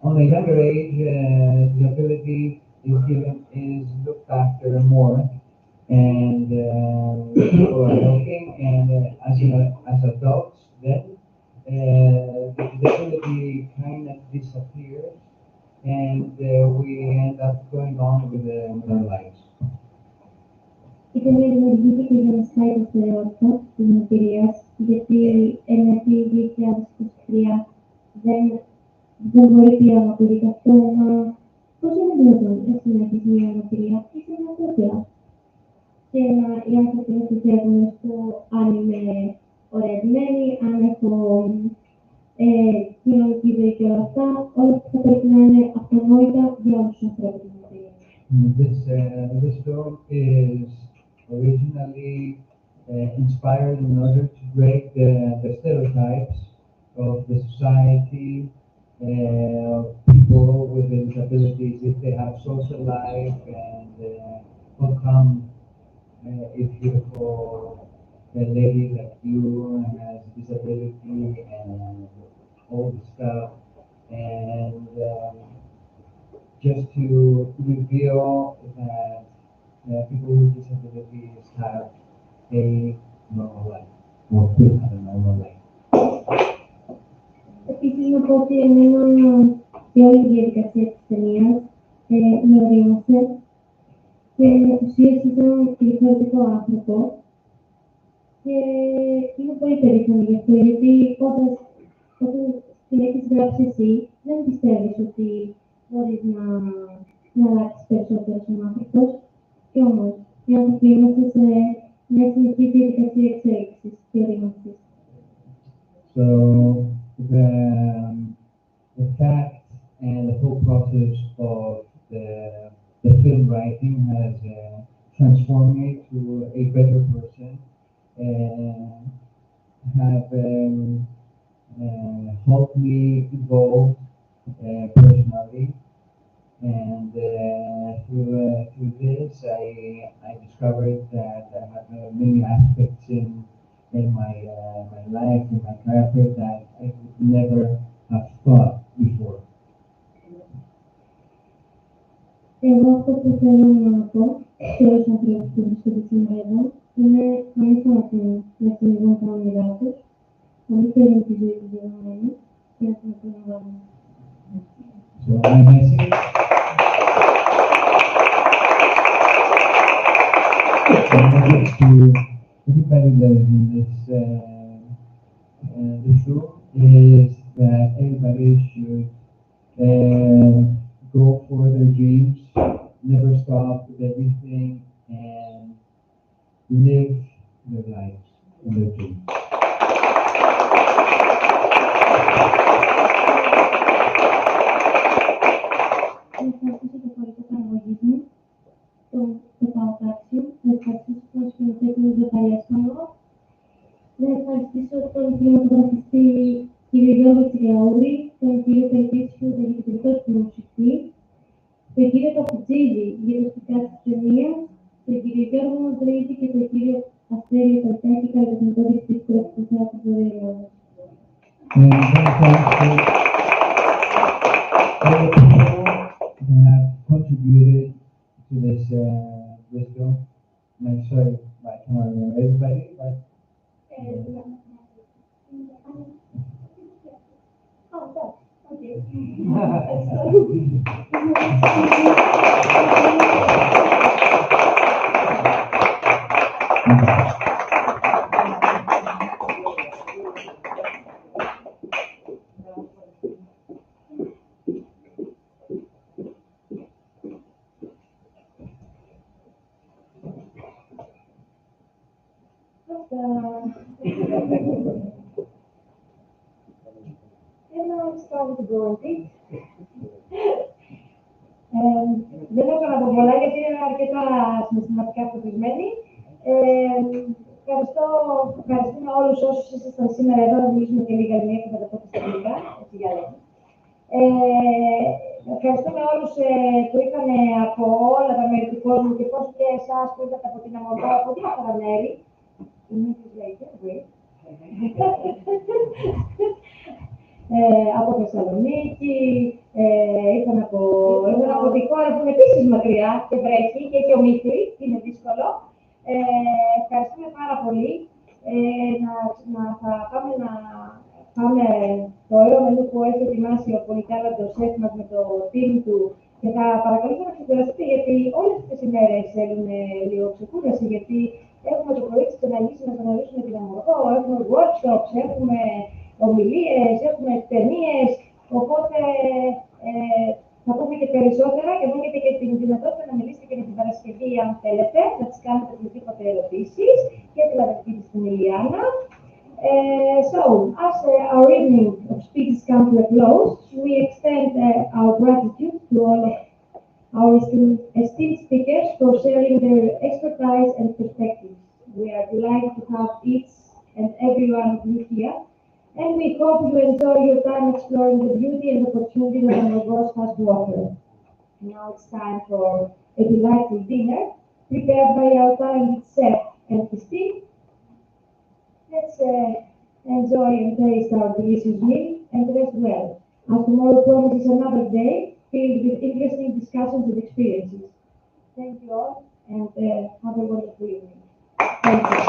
On a younger age, disability is looked after more, and people are helping. And as adults, then the disability kind of disappears, and we end up going on with our lives. Η ταινία δημιουργήθηκε για να σκάει το στερεότυπο της αναπηρίας, γιατί ενέτη 2023 δεν μπορεί πια να αποδείξει αυτό, μα πώς είναι δυνατόν εσύ να έχεις μια αναπηρία, είσαι μια κόπια. Και οι άνθρωποι να πιστεύουν στο αν είμαι ωραιασμένη, αν έχω κοινωνική ζωή και όλα αυτά, όλα αυτά θα πρέπει να είναι αυτονόητα για όλους τους ανθρώπους της αναπηρίας. This film is originally inspired in order to break the stereotypes of the society of people with disabilities. If they have social life and will come a beautiful lady like you and has disability and all the stuff, and just to reveal that people with disabilities have a normal life, or could have a normal life. Επίσης να πω ότι εμένα και όλη η διαδικασία της ταινίας με ορίασε και με ουσίασε σαν διαφορετικό άνθρωπο Και είμαι πολύ περήφανη γι' αυτό, γιατί όταν την έχεις γράψει εσύ, δεν πιστεύεις ότι μπορείς να αλλάξεις περισσότερο σαν άνθρωπος. Κι όμως, οι άνθρωποι είμαστε σε μια συνεχή διαδικασία εξέλιξης και ορίμανσης. So the fact and the whole process of the film writing has transformed me to a better person and have helped me evolve personally. And through this, I discovered that I have many aspects in my life, in my character that I would never have thought before. Εγώ αυτό που θέλω να πω σε όλους τους ανθρώπους που βρίσκονται σήμερα εδώ είναι να μην φοβηθούν να κυνηγούν τα όνειρά τους, να μην θέλουν τη ζωή τους δεδομένη και να την απολαμβάνουν. So my message to everybody that is in this room is that everybody should go for their dreams, never stop with everything, and live their lives and their dreams. ευχαριστήσω το χωρικό παραγωγής μου, το Παοκάξιο, να ευχαριστήσω τον σκηνοθέτη μου Ζωταλιάσπανο, να ευχαριστήσω τον κινηματογραφιστή κύριο Γιώργο Τσιγαούρη, τον κύριο Πελπίτσιου για την επιτυχία του μουσική, τον κύριο Καπουτσίδη για το σπιτά της ταινίας, τον κύριο Γιώργο Μοντρίδη και τον κύριο Αστέριο Πελτάκη, καλλιτεχνικό διευθυντή του Θεάτρου του Βορείου Ελλάδας. That have contributed to this film. I'm sorry, I cannot remember everybody, but Δεν έχω να πω πολλά γιατί είναι αρκετά συναισθηματικά φορτισμένοι. Ευχαριστούμε όλους όσους ήσασταν σήμερα εδώ να μιλήσουμε και λίγα μία και θα τα πω στα αγγλικά, έτσι για λέμε. Ευχαριστούμε όλους που ήρθαν από όλα τα μέρη του κόσμου και πώς και εσάς που ήρθατε από την Αμμοδό, από διάφορα μέρη. Από Θεσσαλονίκη, ήρθαν από τη χώρα που είναι επίσης μακριά και βρέχει και έχει ομίχλη, είναι δύσκολο. Ευχαριστούμε πάρα πολύ. Θα πάμε το ωραίο μενού που έχει ετοιμάσει ο πολυτάλαντος σεφ μας με το team του και θα παρακαλούσα να ξεκουραστείτε γιατί όλες αυτές οι μέρες θέλουν λίγο ξεκούραση, γιατί έχουμε το πρωί της Πεναγής να γνωρίσουμε την Αμμοδό, έχουμε workshops, έχουμε ομιλίες, έχουμε ταινίες, οπότε θα πούμε και περισσότερα και θα έχετε και την δυνατότητα να μιλήσετε και με την Παρασκευή αν θέλετε, να τις κάνετε οποιοδήποτε ερωτήσεις και την αδερφή της την Ηλιάνα. So, as our evening of speeches come to a close, we extend our gratitude to all of our esteemed speakers for sharing their expertise and perspectives. We are delighted to have each and every one of you here, and we hope you enjoy your time exploring the beauty and opportunity that Amorgos has to offer. Now it's time for a delightful dinner prepared by our talented chef and his team. Let's enjoy and taste our delicious meal and rest well, as tomorrow promises another day filled with interesting discussions and experiences. Thank you all, and have a wonderful evening. Thank you.